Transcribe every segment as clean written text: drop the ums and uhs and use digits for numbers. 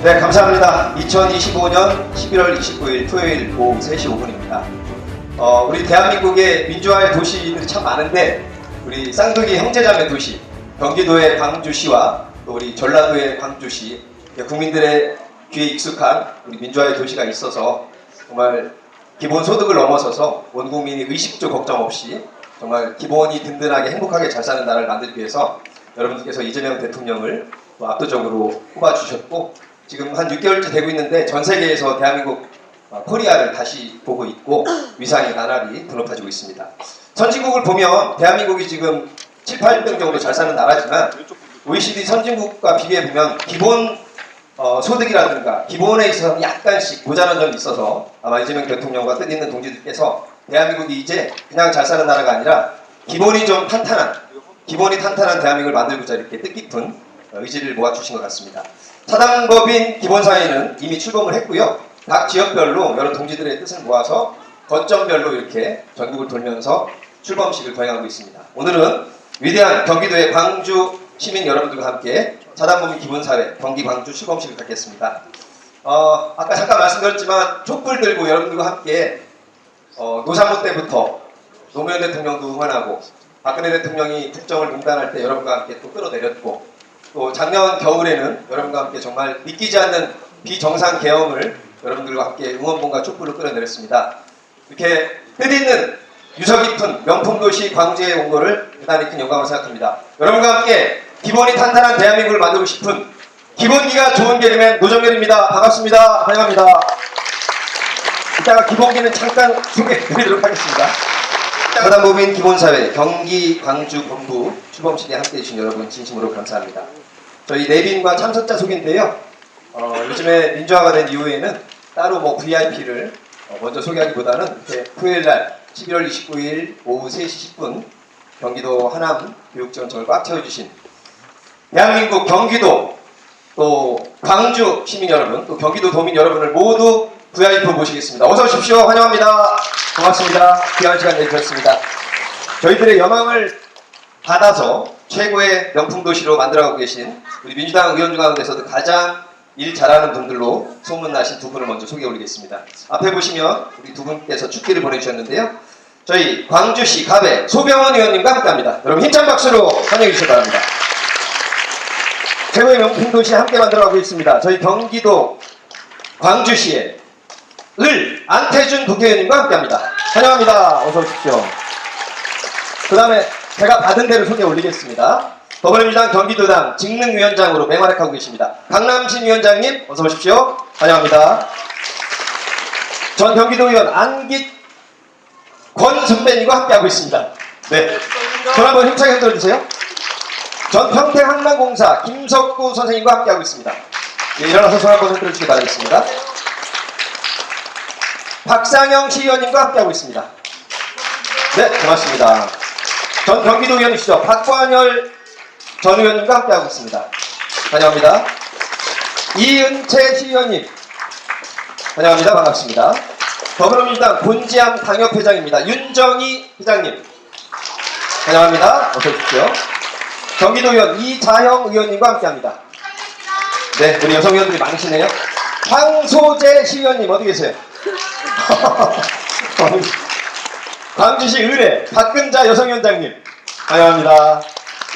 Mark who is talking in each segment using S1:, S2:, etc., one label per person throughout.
S1: 네, 감사합니다. 2025년 11월 29일 토요일 오후 3시 5분입니다. 우리 대한민국의 민주화의 도시들이 참 많은데 우리 쌍둥이 형제자매 도시 경기도의 광주시와 또 우리 전라도의 광주시 국민들의 귀에 익숙한 우리 민주화의 도시가 있어서 정말 기본소득을 넘어서서 온 국민이 의식주 걱정 없이 정말 기본이 든든하게 행복하게 잘 사는 나라를 만들기 위해서 여러분들께서 이재명 대통령을 압도적으로 뽑아주셨고 지금 한 6개월째 되고 있는데 전 세계에서 대한민국 코리아를 다시 보고 있고 위상이 나날이 높아지고 있습니다. 선진국을 보면 대한민국이 지금 7, 8등 정도 잘 사는 나라지만 OECD 선진국과 비교해보면 기본 소득이라든가 기본에 있어서 약간씩 모자란 점이 있어서 아마 이재명 대통령과 뜻있는 동지들께서 대한민국이 이제 그냥 잘 사는 나라가 아니라 기본이 탄탄한 대한민국을 만들고자 이렇게 뜻깊은 의지를 모아주신 것 같습니다. 사당법인 기본사회는 이미 출범을 했고요. 각 지역별로 여러 동지들의 뜻을 모아서 거점별로 이렇게 전국을 돌면서 출범식을 거행하고 있습니다. 오늘은 위대한 경기도의 광주 시민 여러분들과 함께 사당법인 기본사회 경기 광주 출범식을 갖겠습니다. 아까 잠깐 말씀드렸지만 촛불 들고 여러분들과 함께 노사모 때부터 노무현 대통령도 응원하고 박근혜 대통령이 국정을 농단할 때 여러분과 함께 또 끌어내렸고 또 작년 겨울에는 여러분과 함께 정말 믿기지 않는 비정상 계엄을 여러분들과 함께 응원봉과 촛불로 끌어내렸습니다. 이렇게 뜻있는 유서 깊은 명품도시 광주에 온 거를 대단히 큰 영광으로 생각합니다. 여러분과 함께 기본이 탄탄한 대한민국을 만들고 싶은 기본기가 좋은 개그맨 노정렬입니다. 반갑습니다. 환영합니다. 이따가 기본기는 잠깐 소개해드리도록 하겠습니다. 사당법인 기본사회 경기 광주 본부 출범식에 함께해 주신 여러분 진심으로 감사합니다. 저희 내빈과 참석자 소개인데요. 요즘에 민주화가 된 이후에는 따로 VIP를 먼저 소개하기보다는 이렇게 토요일날 11월 29일 오후 3시 10분 경기도 하남 교육지원 저를 꽉 채워주신 대한민국 경기도 또 광주 시민 여러분 또 경기도 도민 여러분을 모두 VIP로 모시겠습니다. 어서 오십시오. 환영합니다. 고맙습니다. 귀한 시간 내주셨습니다. 저희들의 영광을 받아서 최고의 명품 도시로 만들어가고 계신 우리 민주당 의원 중 가운데서도 가장 일 잘하는 분들로 소문나신 두 분을 먼저 소개해 올리겠습니다. 앞에 보시면 우리 두 분께서 축기를 보내주셨는데요. 저희 광주시 갑의 소병원 의원님과 함께합니다. 여러분 힘찬 박수로 환영해 주시기 바랍니다. 최고의 명품 도시 함께 만들어가고 있습니다. 저희 경기도 광주시의 안태준 국회의원님과 함께합니다. 환영합니다. 어서 오십시오. 그 다음에 제가 받은 대로 소개 올리겠습니다. 더불어민주당 경기도당 직능위원장으로 맹활약하고 계십니다. 강남신 위원장님 어서 오십시오. 환영합니다. 전 경기도의원 안깃권 선배님과 함께하고 있습니다. 네, 전 한번 힘차게 흔들어주세요. 전 평택항만공사 김석구 선생님과 함께하고 있습니다. 네, 일어나서 손 한번 흔들어주시기 바라겠습니다. 박상영 시의원님과 함께하고 있습니다. 네, 고맙습니다. 전 경기도 의원이시죠. 박관열 전 의원님과 함께하고 있습니다. 환영합니다. 이은채 시의원님 환영합니다. 반갑습니다. 더불어민주당 곤지암 당협회장입니다. 윤정희 회장님 환영합니다. 어서 오십시오. 경기도 의원 이자형 의원님과 함께합니다. 네, 우리 여성 의원들이 많으시네요. 황소재 시의원님 어디 계세요? 광주시 의뢰 박근자 여성위원장님 환영합니다.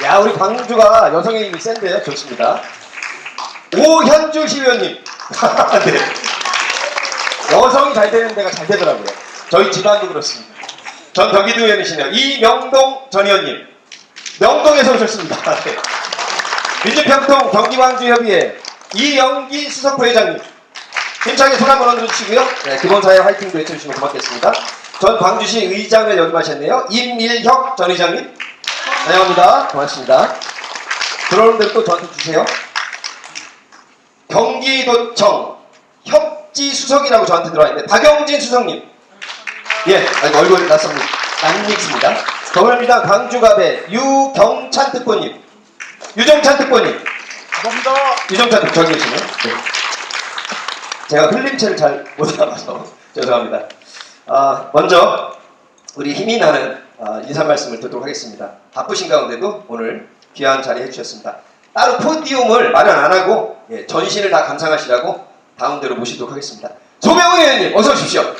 S1: 야, 우리 광주가 여성의 힘이 센데요. 좋습니다. 오현주 시의원님 네. 여성이 잘 되는 데가 잘 되더라고요. 저희 집안도 그렇습니다. 전 경기도 의원이시네요. 이명동 전 의원님 명동에서 오셨습니다. 네. 민주평통 경기광주협의회 이영기 수석부회장님 힘차게 손 한번 얹어주시고요. 네, 기본사회 화이팅도 외쳐주시면 고맙겠습니다. 전 광주시 의장을 역임하셨네요. 임일혁 전 의장님 환영합니다. 고맙습니다. 들어오는 대로 또 저한테 주세요. 경기도청 협지수석이라고 저한테 들어와 있는데 박영진 수석님 예, 아이고 얼굴 낯섭니다. 낯익습니다. 더불어민주당 광주갑의 유경찬 특보님 유정찬 특보님
S2: 감사합니다.
S1: 유정찬 특보 저기 계시네요. 네. 제가 흘림체를 잘 못 알아서 죄송합니다. 먼저 우리 힘이 나는 인사 말씀을 듣도록 하겠습니다. 바쁘신 가운데도 오늘 귀한 자리 해주셨습니다. 따로 포디움을 마련 안 하고 예, 전신을 다 감상하시라고 다음대로 모시도록 하겠습니다. 소명훈 의원님 어서 오십시오.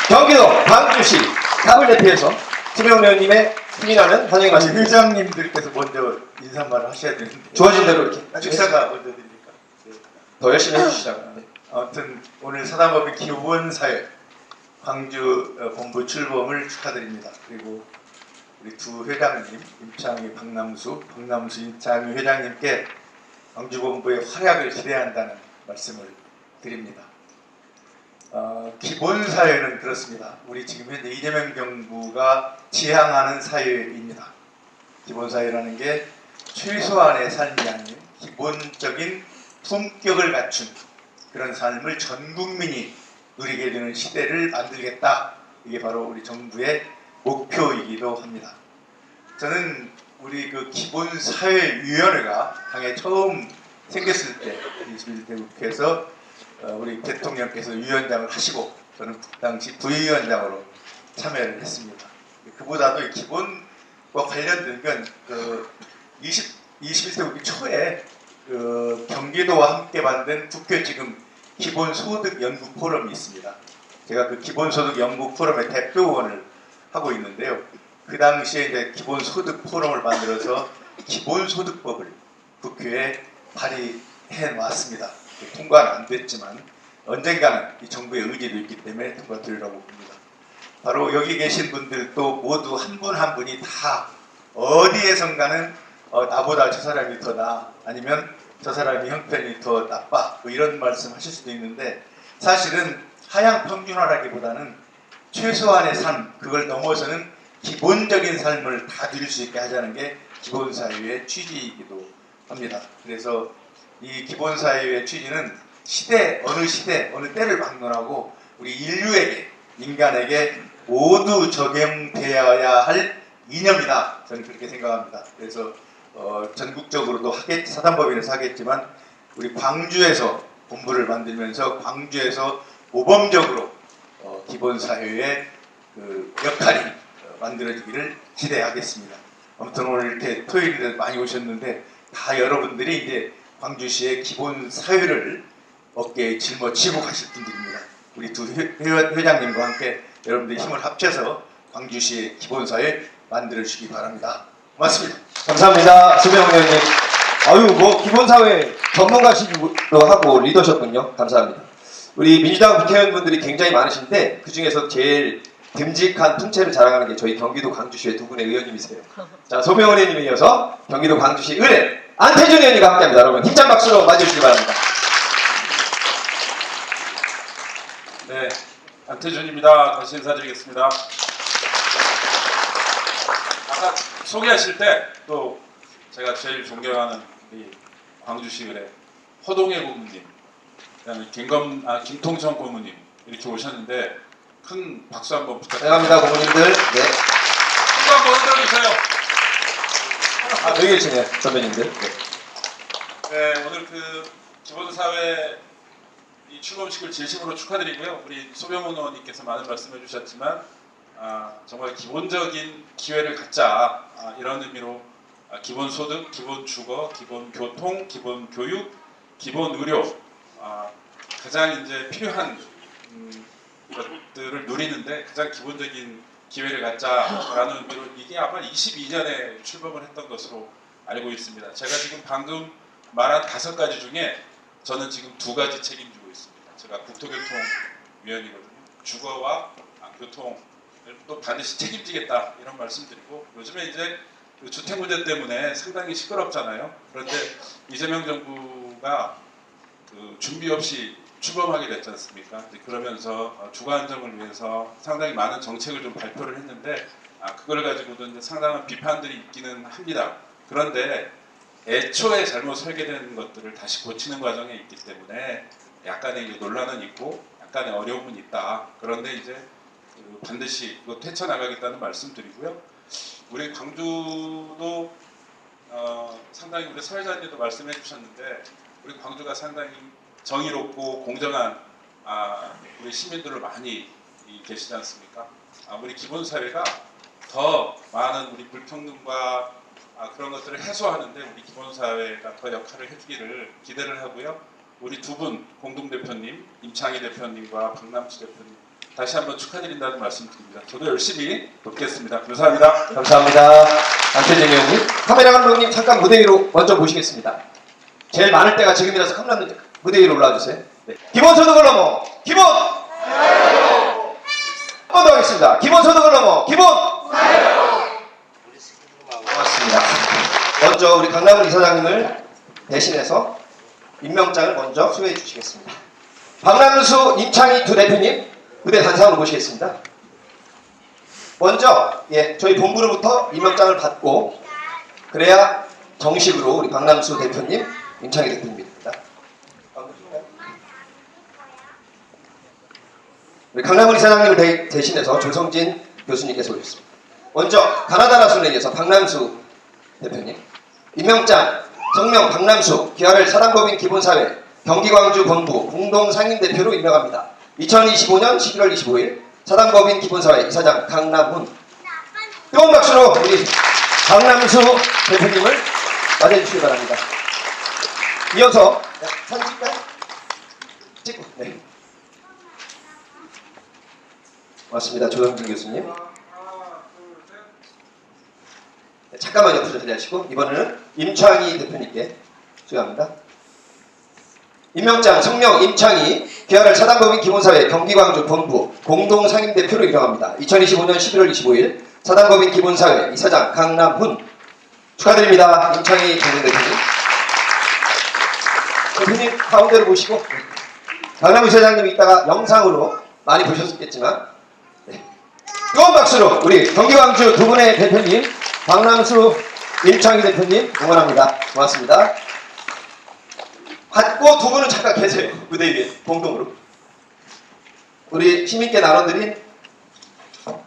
S1: 경기도 광주시 답을 대표해서 소명훈 의원님의 힘이 나는 환영의 말씀.
S2: 회장님들께서 먼저 인사말을 하셔야 되는데
S1: 주어진 대로 이렇게
S2: 축사가 먼저 드립니까? 네.
S1: 더 열심히 해주시라고. 네.
S2: 아무튼 오늘 사단법인 기본사회 광주 본부 출범을 축하드립니다. 그리고 우리 두 회장님, 임창희, 박남수 임창희 회장님께 광주본부의 활약을 기대한다는 말씀을 드립니다. 기본사회는 그렇습니다. 우리 지금 현재 이재명 정부가 지향하는 사회입니다. 기본사회라는 게 최소한의 삶이 아닌 기본적인 품격을 갖춘 그런 삶을 전 국민이 누리게 되는 시대를 만들겠다. 이게 바로 우리 정부의 목표이기도 합니다. 저는 우리 그 기본사회위원회가 당에 처음 생겼을 때 21대 국회에서 우리 대통령께서 위원장을 하시고 저는 그 당시 부위원장으로 참여를 했습니다. 그보다도 이 기본과 관련된 건 그 21대 국회 초에 그 경기도와 함께 만든 국회 지금 기본소득 연구 포럼이 있습니다. 제가 그 기본소득 연구 포럼의 대표원을 하고 있는데요. 그 당시에 이제 기본소득 포럼을 만들어서 기본소득법을 국회에 발의해 놨습니다. 통과는 안 됐지만 언젠가는 이 정부의 의지도 있기 때문에 통과되리라고 봅니다. 바로 여기 계신 분들도 모두 한 분 한 분이 다 어디에선가는 나보다 저 사람이 더 나아 아니면 저 사람이 형편이 더 나빠 뭐 이런 말씀 하실 수도 있는데 사실은 하향 평준화라기보다는 최소한의 삶 그걸 넘어서는 기본적인 삶을 다 누릴 수 있게 하자는 게 기본사회의 취지이기도 합니다. 그래서 이 기본사회의 취지는 어느 시대, 어느 때를 막론하고 우리 인류에게, 인간에게 모두 적용되어야 할 이념이다. 저는 그렇게 생각합니다. 그래서 전국적으로도 사단법인에서 하겠지만 우리 광주에서 본부를 만들면서 광주에서 모범적으로 기본사회의 그 역할이 만들어지기를 기대하겠습니다. 아무튼 오늘 이렇게 토요일에 많이 오셨는데 다 여러분들이 이제 광주시의 기본사회를 어깨에 짊어지고 가실 분들입니다. 우리 두 회장님과 함께 여러분들이 힘을 합쳐서 광주시의 기본사회 만들어주시기 바랍니다. 고맙습니다.
S1: 감사합니다. 소명훈 의원님. 아유 뭐 기본사회 전문가시기도 하고 리더셨군요. 감사합니다. 우리 민주당 국회의원분들이 굉장히 많으신데 그 중에서 제일 듬직한 품체를 자랑하는 게 저희 경기도 광주시의 두 분의 의원님이세요. 자, 소명훈 의원님에 이어서 경기도 광주시 의뢰 안태준 의원님과 함께합니다. 여러분 힘찬 박수로 맞이해주시기 바랍니다.
S3: 네, 안태준입니다. 다시 인사드리겠습니다. 아까 소개하실 때 또 제가 제일 존경하는 이 광주시 의뢰 허동혜 고문님, 그다음에 김통천 고문님 이렇게 오셨는데 큰 박수 한번 부탁드립니다.
S1: 감사합니다, 고문님들. 네.
S3: 박수 한번 흔들어주세요.
S1: 아, 여기 계시네요, 선배님들. 네.
S3: 네, 오늘 그 기본사회 이 출범식을 진심으로 축하드리고요. 우리 소병훈 의원님께서 많은 말씀해 주셨지만 정말 기본적인 기회를 갖자 이런 의미로 기본 소득, 기본 주거, 기본 교통, 기본 교육, 기본 의료 가장 이제 필요한 것들을 누리는데 가장 기본적인 기회를 갖자라는 의미로 이게 아마 22년에 출범을 했던 것으로 알고 있습니다. 제가 지금 방금 말한 5가지 중에 저는 지금 2가지 책임지고 있습니다. 제가 국토교통위원이거든요. 주거와 교통을 또 반드시 책임지겠다 이런 말씀드리고 요즘에 이제 그 주택 문제 때문에 상당히 시끄럽잖아요. 그런데 이재명 정부가 그 준비 없이 출범하게 됐지 않습니까? 그러면서 주거 안정을 위해서 상당히 많은 정책을 좀 발표를 했는데 그걸 가지고도 이제 상당한 비판들이 있기는 합니다. 그런데 애초에 잘못 설계된 것들을 다시 고치는 과정에 있기 때문에 약간의 논란은 있고 약간의 어려움은 있다. 그런데 이제 반드시 이거 헤쳐나가겠다는 말씀드리고요. 우리 광주도 상당히 우리 사회자님도 말씀해 주셨는데 우리 광주가 상당히 정의롭고 공정한 우리 시민들을 많이 계시지 않습니까? 우리 기본사회가 더 많은 우리 불평등과 그런 것들을 해소하는데 우리 기본사회가 더 역할을 해주기를 기대를 하고요. 우리 두 분 공동대표님 임창희 대표님과 박남수 대표님 다시 한번 축하드린다는 말씀드립니다. 저도 열심히 돕겠습니다. 감사합니다.
S1: 감사합니다. 안태진 의원님. 카메라 감독님 잠깐 무대 위로 먼저 모시겠습니다. 제일 많을 때가 지금이라서 카메라 무대 위로 올라와주세요. 네. 기본소득을 넘어 기본! 한 번 더 하겠습니다. 기본소득을 넘어 기본! 고맙습니다. 먼저 우리 강남훈 이사장님을 대신해서 임명장을 먼저 수여해 주시겠습니다. 박남수, 임창희 두 대표님 무대 단상으로 모시겠습니다. 먼저 저희 본부로부터 임명장을 받고 그래야 정식으로 우리 박남수 대표님, 임창희 대표님입니다. 우리 강남훈 이사장님을 대신해서 조성진 교수님께서 오셨습니다. 먼저 가나다라 순에 의해서 박남수 대표님 임명장 성명 박남수 귀하를 사단법인 기본사회 경기광주 본부 공동상임대표로 임명합니다. 2025년 11월 25일 사단법인 기본사회 이사장 강남훈. 뜨거운 박수로 우리 박남수 대표님을 맞이해주시기 바랍니다. 이어서 사진 찍까요? 찍고 네. 고맙습니다. 조성진 교수님. 네, 잠깐만 옆으로 자리하시고 이번에는 임창희 대표님께 수여합니다. 임명장 성명 임창희 귀하를 사단법인 기본사회 경기광주 본부 공동상임대표로 임명합니다. 2025년 11월 25일 사단법인 기본사회 이사장 강남훈. 축하드립니다. 임창희 공동대표님. 대표님 가운데로 모시고 강남훈 이사장님이 이따가 영상으로 많이 보셨겠지만 뜨거운 박수로 우리 경기광주 두 분의 대표님 박남수, 임창희 대표님 응원합니다. 고맙습니다. 받고 두 분은 잠깐 계세요. 무대 위에 공동으로. 우리 시민께 나눠드린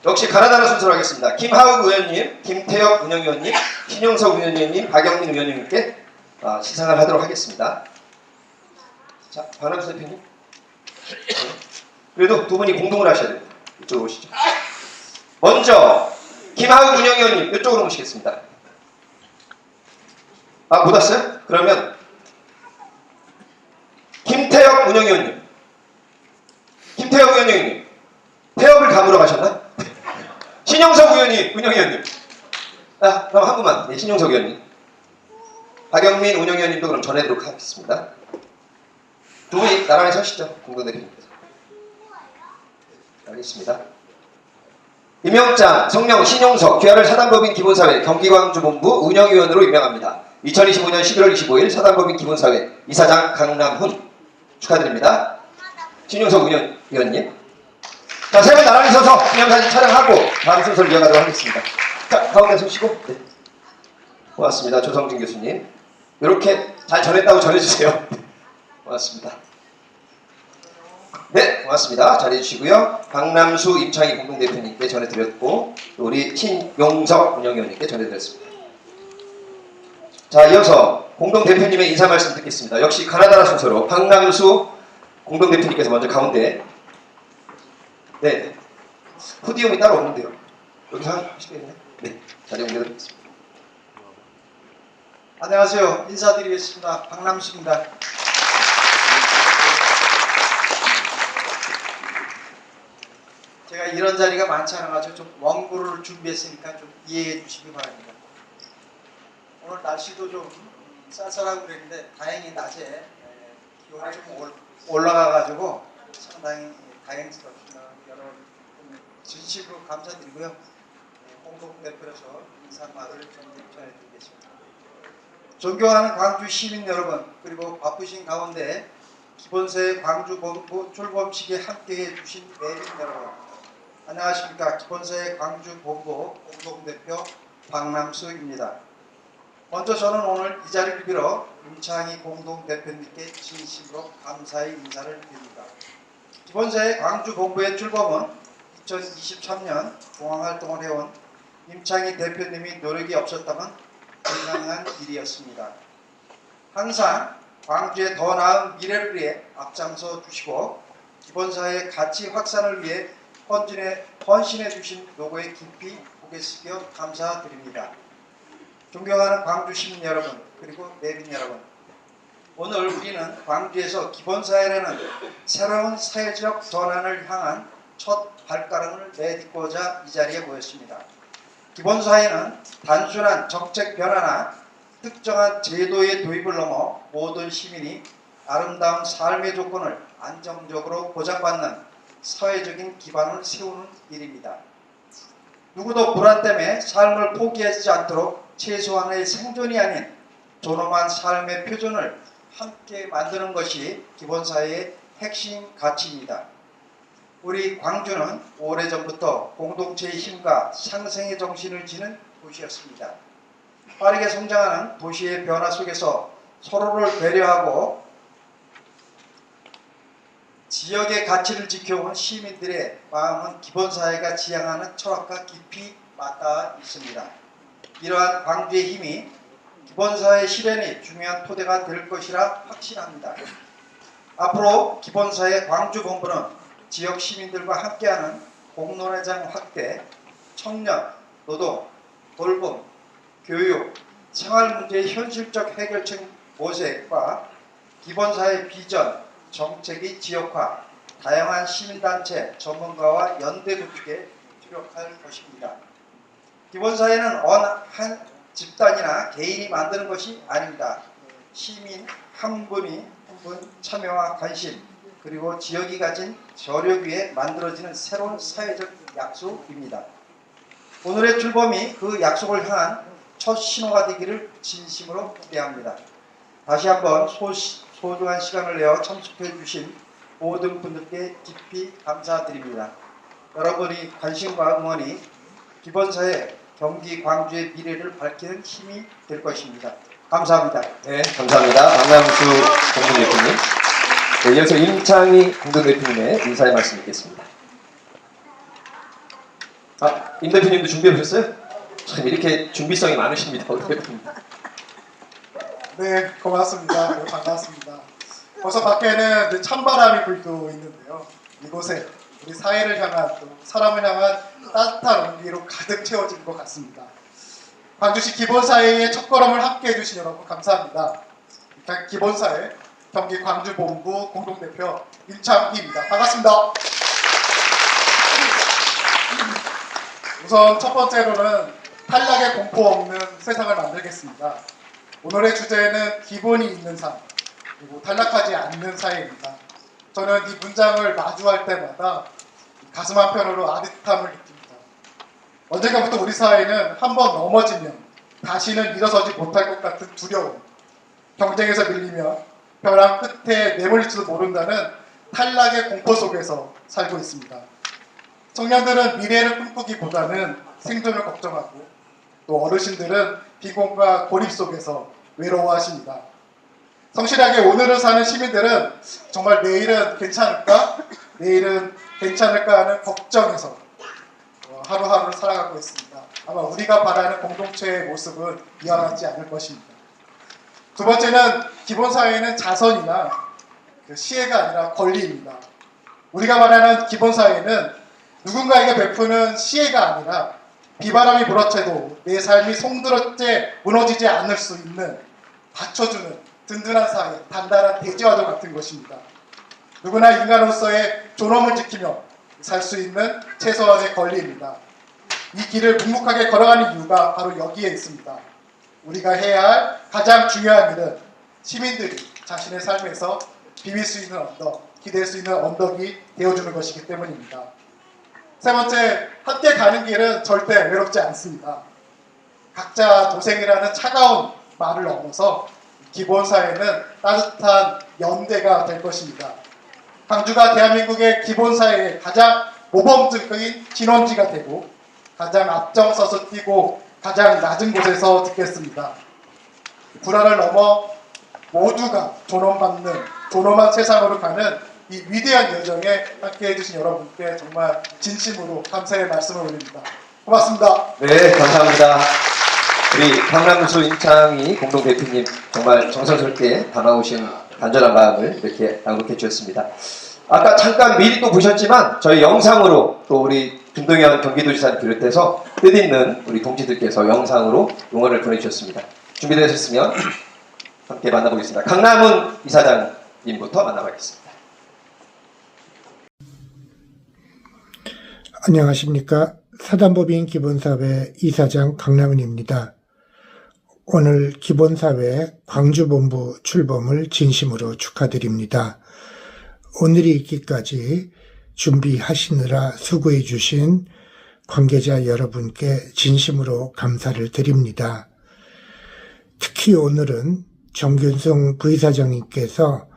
S1: 역시 가나다라 순서로 하겠습니다. 김하욱 의원님, 김태혁 운영위원님, 신용석 의원님, 박영민 의원님께 시상을 하도록 하겠습니다. 자, 박남수 대표님. 그래도 두 분이 공동으로 하셔야 됩니다. 이쪽으로 오시죠. 먼저 김하욱 운영위원님 이쪽으로 모시겠습니다. 못 왔어요? 그러면 김태혁 운영위원님. 김태혁 운영위원님. 폐업을 감으러 가셨나? 신용석 의원님, 운영위원님. 그럼 한 분만. 네, 신용석 의원님. 박영민 운영위원님도 그럼 전해드리도록 하겠습니다. 두 분이 나란히 서시죠. 공동대표님께서. 알겠습니다. 임명장 성명 신용석 귀하를 사단법인 기본사회 경기광주본부 운영위원으로 임명합니다. 2025년 11월 25일 사단법인 기본사회 이사장 강남훈. 축하드립니다. 신용석 위원님. 자, 세 분 나란히 서서 기념사진 촬영하고 다음 순서를 이어가도록 하겠습니다. 자, 가운데 서시고. 네. 고맙습니다. 조성진 교수님. 이렇게 잘 전했다고 전해주세요. 고맙습니다. 네, 고맙습니다. 잘해주시고요. 박남수, 임창희 공동대표님께 전해드렸고 우리 신용석 운영위원님께 전해드렸습니다. 자, 이어서 공동대표님의 인사 말씀 듣겠습니다. 역시 가나다라 순서로 박남수 공동대표님께서 먼저 가운데. 네, 포디움이 따로 없는데요. 여기서 하시겠네요. 네, 자리 옮겨드리겠습니다.
S4: 안녕하세요. 인사드리겠습니다. 박남수입니다. 제가 이런 자리가 많지 않아가지고 좀 원고를 준비했으니까 좀 이해해 주시기 바랍니다. 오늘 날씨도 좀 쌀쌀하고 그랬는데 다행히 낮에 기온이 좀 올라가가지고 상당히 다행스럽습니다. 여러분 진심으로 감사드리고요. 공동대표로서 인사말을 전해드리겠습니다. 존경하는 광주 시민 여러분, 그리고 바쁘신 가운데 기본사회 광주본부 출범식에 함께해 주신 내빈 여러분, 안녕하십니까. 기본사회 광주본부 공동대표 박남수입니다. 먼저 저는 오늘 이 자리를 빌어 임창희 공동대표님께 진심으로 감사의 인사를 드립니다. 기본사회 광주본부의 출범은 2023년 공항활동을 해온 임창희 대표님이 노력이 없었다면 불가능한 일이었습니다. 항상 광주의 더 나은 미래를 위해 앞장서 주시고 기본사회의 가치 확산을 위해 헌신해 주신 노고에 깊이 고개 숙여 감사드립니다. 존경하는 광주 시민 여러분, 그리고 내빈 여러분, 오늘 우리는 광주에서 기본사회라는 새로운 사회적 전환을 향한 첫 발걸음을 내딛고자 이 자리에 모였습니다. 기본사회는 단순한 정책 변화나 특정한 제도의 도입을 넘어 모든 시민이 아름다운 삶의 조건을 안정적으로 보장받는 사회적인 기반을 세우는 일입니다. 누구도 불안 때문에 삶을 포기하지 않도록 최소한의 생존이 아닌 존엄한 삶의 표준을 함께 만드는 것이 기본사회의 핵심 가치입니다. 우리 광주는 오래전부터 공동체의 힘과 상생의 정신을 지닌 도시였습니다. 빠르게 성장하는 도시의 변화 속에서 서로를 배려하고 지역의 가치를 지켜온 시민들의 마음은 기본사회가 지향하는 철학과 깊이 맞닿아 있습니다. 이러한 광주의 힘이 기본사회 실현의 중요한 토대가 될 것이라 확신합니다. 앞으로 기본사회 광주본부는 지역 시민들과 함께하는 공론회장 확대, 청년, 노동, 돌봄, 교육, 생활문제의 현실적 해결책 모색과 기본사회 비전, 정책의 지역화, 다양한 시민단체, 전문가와 연대 구축에 주력할 것입니다. 기본사회는 어느 한 집단이나 개인이 만드는 것이 아닙니다. 시민 한 분이 한 분 참여와 관심, 그리고 지역이 가진 저력 위에 만들어지는 새로운 사회적 약속입니다. 오늘의 출범이 그 약속을 향한 첫 신호가 되기를 진심으로 기대합니다. 다시 한번 소중한 시간을 내어 참석해 주신 모든 분들께 깊이 감사드립니다. 여러분의 관심과 응원이 기본사회 경기 광주의 미래를 밝히는 힘이 될 것입니다. 감사합니다.
S1: 네, 감사합니다. 박남수 공동대표님. 네, 이어서 임창희 공동대표님의 인사의 말씀 듣겠습니다. 임 대표님도 준비해 오셨어요? 참 이렇게 준비성이 많으십니다, 우리 대표님.
S5: 네, 고맙습니다. 네, 반갑습니다. 벌써 밖에는 찬바람이 불고 있는데요. 이곳에 우리 사회를 향한 또 사람을 향한 따뜻한 온기로 가득 채워진 것 같습니다. 광주시 기본사회의 첫걸음을 함께 해주신 여러분 감사합니다. 기본사회 경기 광주본부 공동대표 임창희입니다. 반갑습니다. 우선 첫 번째로는 탈락의 공포 없는 세상을 만들겠습니다. 오늘의 주제는 기본이 있는 삶, 그리고 탈락하지 않는 사회입니다. 저는 이 문장을 마주할 때마다 가슴 한편으로 아득함을 느낍니다. 언젠가부터 우리 사회는 한번 넘어지면 다시는 일어서지 못할 것 같은 두려움, 경쟁에서 밀리며 벼랑 끝에 내몰릴지도 모른다는 탈락의 공포 속에서 살고 있습니다. 청년들은 미래를 꿈꾸기보다는 생존을 걱정하고 또 어르신들은 비공과 고립 속에서 외로워하십니다. 성실하게 오늘을 사는 시민들은 정말 내일은 괜찮을까? 내일은 괜찮을까 하는 걱정에서 하루하루를 살아가고 있습니다. 아마 우리가 바라는 공동체의 모습은 이와 같지 않을 것입니다. 두 번째는 기본사회는 자선이나 시혜가 아니라 권리입니다. 우리가 말하는 기본사회는 누군가에게 베푸는 시혜가 아니라 비바람이 불어채도 내 삶이 송두럽게 무너지지 않을 수 있는 받쳐주는 든든한 사회, 단단한 대지와도 같은 것입니다. 누구나 인간으로서의 존엄을 지키며 살 수 있는 최소한의 권리입니다. 이 길을 묵묵하게 걸어가는 이유가 바로 여기에 있습니다. 우리가 해야 할 가장 중요한 일은 시민들이 자신의 삶에서 비빌 수 있는 언덕, 기댈 수 있는 언덕이 되어주는 것이기 때문입니다. 세 번째, 함께 가는 길은 절대 외롭지 않습니다. 각자 도생이라는 차가운 말을 넘어서 기본사회는 따뜻한 연대가 될 것입니다. 광주가 대한민국의 기본사회의 가장 모범적인 진원지가 되고 가장 앞장서서 뛰고 가장 낮은 곳에서 듣겠습니다. 불안을 넘어 모두가 존엄받는 존엄한 세상으로 가는 이 위대한 여정에 함께 해주신 여러분께 정말 진심으로 감사의 말씀을 올립니다. 고맙습니다.
S1: 네, 감사합니다. 우리 강남수 임창희 공동대표님 정말 정성스럽게 담아오신 간절한 마음을 이렇게 낭독해 주셨습니다. 아까 잠깐 미리 또 보셨지만 저희 영상으로 또 우리 김동연 경기도지사를 비롯해서 뜻있는 우리 동지들께서 영상으로 응원을 보내주셨습니다. 준비되셨으면 함께 만나보겠습니다. 강남훈 이사장님부터 만나보겠습니다.
S6: 안녕하십니까. 사단법인 기본사회 이사장 강남훈입니다. 오늘 기본사회 광주본부 출범을 진심으로 축하드립니다. 오늘이 있기까지 준비하시느라 수고해 주신 관계자 여러분께 진심으로 감사를 드립니다. 특히 오늘은 정균승 부이사장님께서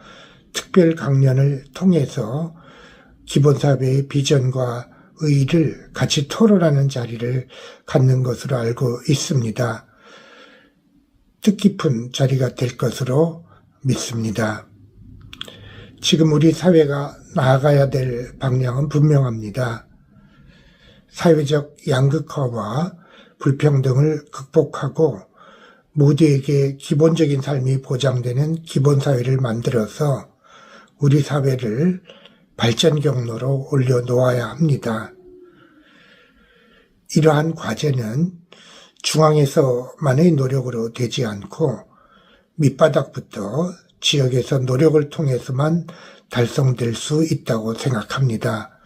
S6: 특별 강연을 통해서 기본사회의 비전과 의의를 같이 토론하는 자리를 갖는 것으로 알고 있습니다. 뜻깊은 자리가 될 것으로 믿습니다. 지금 우리 사회가 나아가야 될 방향은 분명합니다. 사회적 양극화와 불평등을 극복하고 모두에게 기본적인 삶이 보장되는 기본사회를 만들어서 우리 사회를 발전 경로로 올려놓아야 합니다. 이러한 과제는 중앙에서만의 노력으로 되지 않고 밑바닥부터 지역에서 노력을 통해서만 달성될 수 있다고 생각합니다.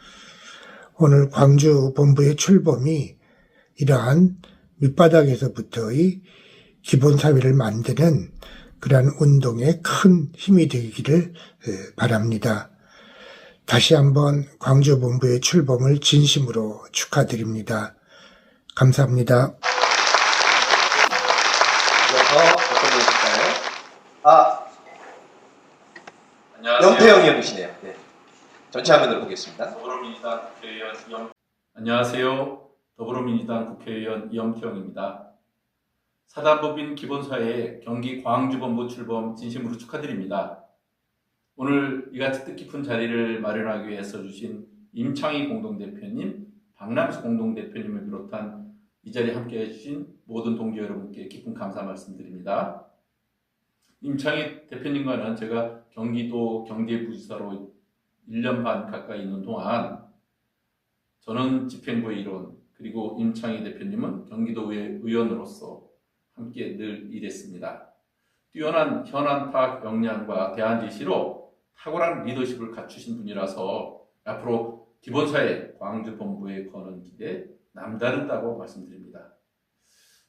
S6: 오늘 광주 본부의 출범이 이러한 밑바닥에서부터의 기본사회를 만드는 그러한 운동에 큰 힘이 되기를 바랍니다. 다시 한번 광주 본부의 출범을 진심으로 축하드립니다. 감사합니다.
S1: 이어서 어떤 분이실까요?
S3: 안녕하세요.
S1: 염태영 의원이시네요. 네. 전체 화면으로 보겠습니다.
S3: 더불어민주당 국회의원 안녕하세요. 더불어민주당 국회의원 이영태영입니다. 사단법인 기본사회의 경기 광주본부 출범 진심으로 축하드립니다. 오늘 이같이 뜻깊은 자리를 마련하기 위해 써주신 임창희 공동대표님, 박남수 공동대표님을 비롯한 이 자리에 함께해 주신 모든 동지 여러분께 깊은 감사 말씀드립니다. 임창희 대표님과는 제가 경기도 경제부지사로 1년 반 가까이 있는 동안 저는 집행부의 일원, 그리고 임창희 대표님은 경기도의 의원으로서 함께 늘 일했습니다. 뛰어난 현안 파악 역량과 대안 제시로 탁월한 리더십을 갖추신 분이라서 앞으로 기본사회 광주본부에 거는 길에 남다르다고 말씀드립니다.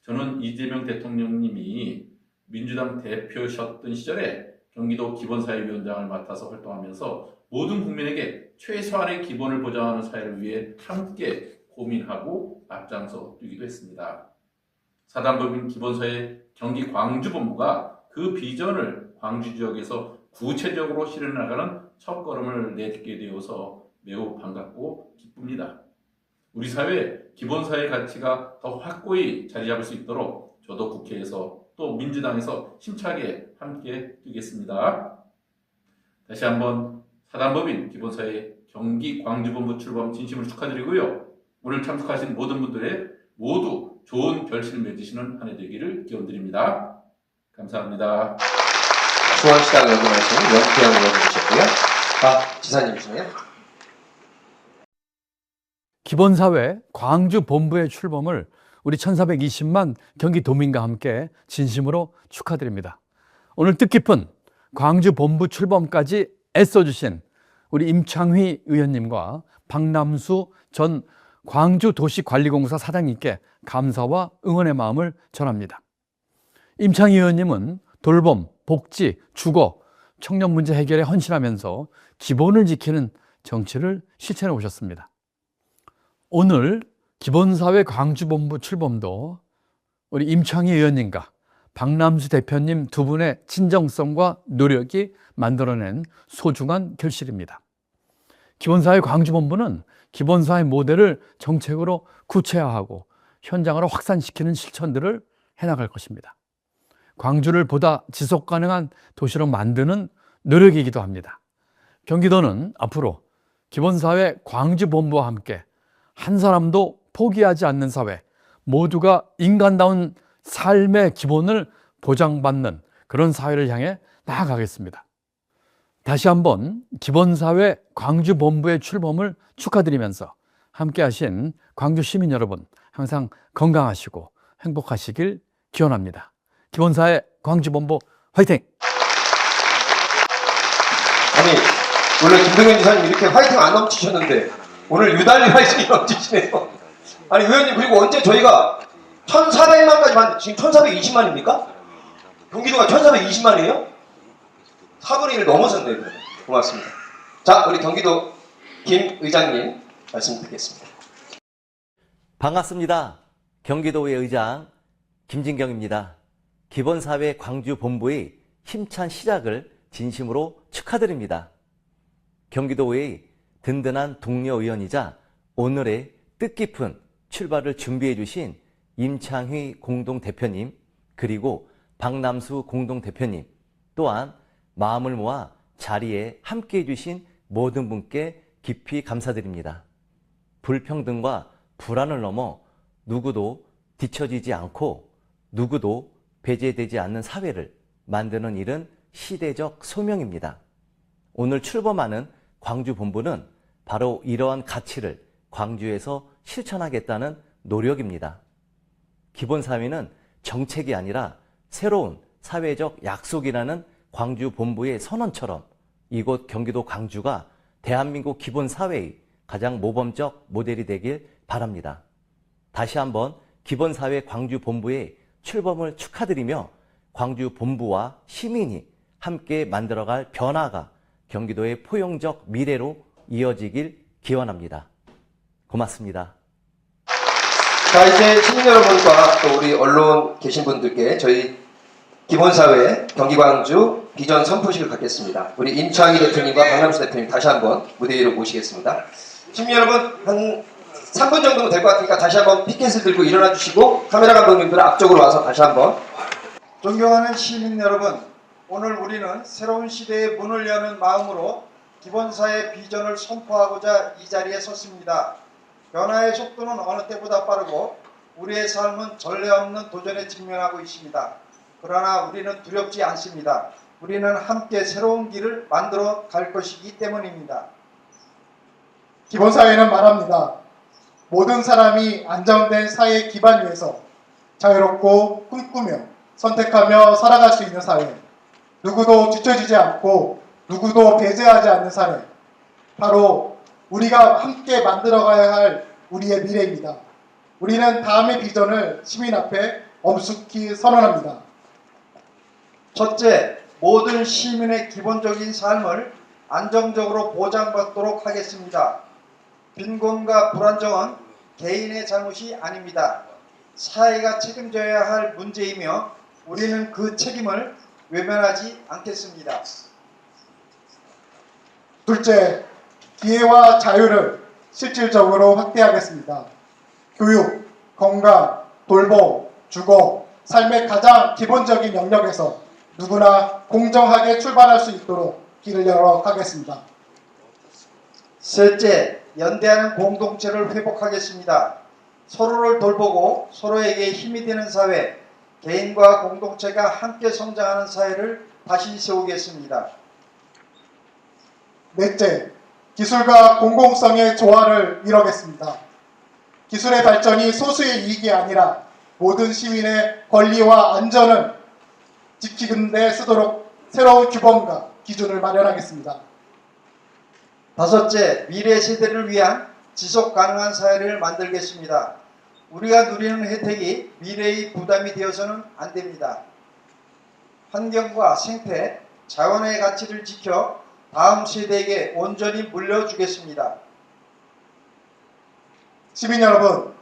S3: 저는 이재명 대통령님이 민주당 대표셨던 시절에 경기도 기본사회위원장을 맡아서 활동하면서 모든 국민에게 최소한의 기본을 보장하는 사회를 위해 함께 고민하고 앞장서 뛰기도 했습니다. 사단법인 기본사회 경기 광주본부가 그 비전을 광주 지역에서 구체적으로 실현나가는 첫걸음을 내딛게 되어서 매우 반갑고 기쁩니다. 우리 사회 기본사회 가치가 더 확고히 자리 잡을 수 있도록 저도 국회에서 또 민주당에서 힘차게 함께 뛰겠습니다. 다시 한번 사단법인 기본사회 경기 광주본부 출범 진심으로 축하드리고요. 오늘 참석하신 모든 분들의 모두 좋은 결실을 맺으시는 한 해 되기를 기원드립니다. 감사합니다.
S1: 수원시당 연구하시는 염태영 의원이셨고요. 지사님이시네요.
S7: 기본사회 광주본부의 출범을 우리 1420만 경기도민과 함께 진심으로 축하드립니다. 오늘 뜻깊은 광주본부 출범까지 애써주신 우리 임창휘 의원님과 박남수 전 광주도시관리공사 사장님께 감사와 응원의 마음을 전합니다. 임창휘 의원님은 돌봄, 복지, 주거, 청년 문제 해결에 헌신하면서 기본을 지키는 정치를 실천해 오셨습니다. 오늘 기본사회 광주본부 출범도 우리 임창희 의원님과 박남수 대표님 두 분의 진정성과 노력이 만들어낸 소중한 결실입니다. 기본사회 광주본부는 기본사회 모델을 정책으로 구체화하고 현장으로 확산시키는 실천들을 해나갈 것입니다. 광주를 보다 지속가능한 도시로 만드는 노력이기도 합니다. 경기도는 앞으로 기본사회 광주본부와 함께 한 사람도 포기하지 않는 사회, 모두가 인간다운 삶의 기본을 보장받는 그런 사회를 향해 나아가겠습니다. 다시 한번 기본사회 광주본부의 출범을 축하드리면서 함께하신 광주 시민 여러분 항상 건강하시고 행복하시길 기원합니다. 기본사회 광주본부 화이팅!
S1: 아니, 원래 김동현 지사님 이렇게 화이팅 안 넘치셨는데 오늘 유달리 화이팅이 넘치시네요. 아니, 의원님, 그리고 언제 저희가 1,400만까지 만, 지금 1,420만입니까? 경기도가 1,420만이에요? 4분의 1을 넘어섰네요. 고맙습니다. 자, 우리 경기도 김 의장님 말씀 듣겠습니다.
S8: 반갑습니다. 경기도의 의장 김진경입니다. 기본사회 광주본부의 힘찬 시작을 진심으로 축하드립니다. 경기도의 든든한 동료 의원이자 오늘의 뜻깊은 출발을 준비해 주신 임창휘 공동대표님, 그리고 박남수 공동대표님, 또한 마음을 모아 자리에 함께해 주신 모든 분께 깊이 감사드립니다. 불평등과 불안을 넘어 누구도 뒤처지지 않고 누구도 배제되지 않는 사회를 만드는 일은 시대적 소명입니다. 오늘 출범하는 광주본부는 바로 이러한 가치를 광주에서 실천하겠다는 노력입니다. 기본사회는 정책이 아니라 새로운 사회적 약속이라는 광주본부의 선언처럼 이곳 경기도 광주가 대한민국 기본사회의 가장 모범적 모델이 되길 바랍니다. 다시 한번 기본사회 광주본부의 출범을 축하드리며 광주본부와 시민이 함께 만들어갈 변화가 경기도의 포용적 미래로 이어지길 기원합니다. 고맙습니다.
S1: 자, 이제 시민 여러분과 또 우리 언론 계신 분들께 저희 기본사회 경기광주 비전 선포식을 갖겠습니다. 우리 임창희 대표님과 박남수 대표님 다시 한번 무대 위로 모시겠습니다. 시민 여러분, 한 3분 정도면 될 것 같으니까 다시 한번 피켓을 들고 일어나 주시고 카메라 감독님들 앞쪽으로 와서 다시 한번.
S4: 존경하는 시민 여러분, 오늘 우리는 새로운 시대의 문을 여는 마음으로 기본사회 비전을 선포하고자 이 자리에 섰습니다. 변화의 속도는 어느 때보다 빠르고 우리의 삶은 전례 없는 도전에 직면하고 있습니다. 그러나 우리는 두렵지 않습니다. 우리는 함께 새로운 길을 만들어 갈 것이기 때문입니다.
S5: 기본사회는 말합니다. 모든 사람이 안정된 사회 기반 위에서 자유롭고 꿈꾸며 선택하며 살아갈 수 있는 사회, 누구도 뒤처지지 않고 누구도 배제하지 않는 사회, 바로 우리가 함께 만들어가야 할 우리의 미래입니다. 우리는 다음의 비전을 시민 앞에 엄숙히 선언합니다.
S4: 첫째, 모든 시민의 기본적인 삶을 안정적으로 보장받도록 하겠습니다. 빈곤과 불안정은 개인의 잘못이 아닙니다. 사회가 책임져야 할 문제이며 우리는 그 책임을 외면하지 않겠습니다.
S5: 둘째, 기회와 자유를 실질적으로 확대하겠습니다. 교육, 건강, 돌봄, 주거, 삶의 가장 기본적인 영역에서 누구나 공정하게 출발할 수 있도록 길을 열어 가겠습니다.
S4: 셋째, 연대하는 공동체를 회복하겠습니다. 서로를 돌보고 서로에게 힘이 되는 사회, 개인과 공동체가 함께 성장하는 사회를 다시 세우겠습니다.
S5: 넷째, 기술과 공공성의 조화를 이루겠습니다. 기술의 발전이 소수의 이익이 아니라 모든 시민의 권리와 안전을 지키는 데 쓰도록 새로운 규범과 기준을 마련하겠습니다.
S4: 다섯째, 미래 세대를 위한 지속 가능한 사회를 만들겠습니다. 우리가 누리는 혜택이 미래의 부담이 되어서는 안 됩니다. 환경과 생태, 자원의 가치를 지켜 다음 세대에게 온전히 물려주겠습니다.
S5: 시민 여러분,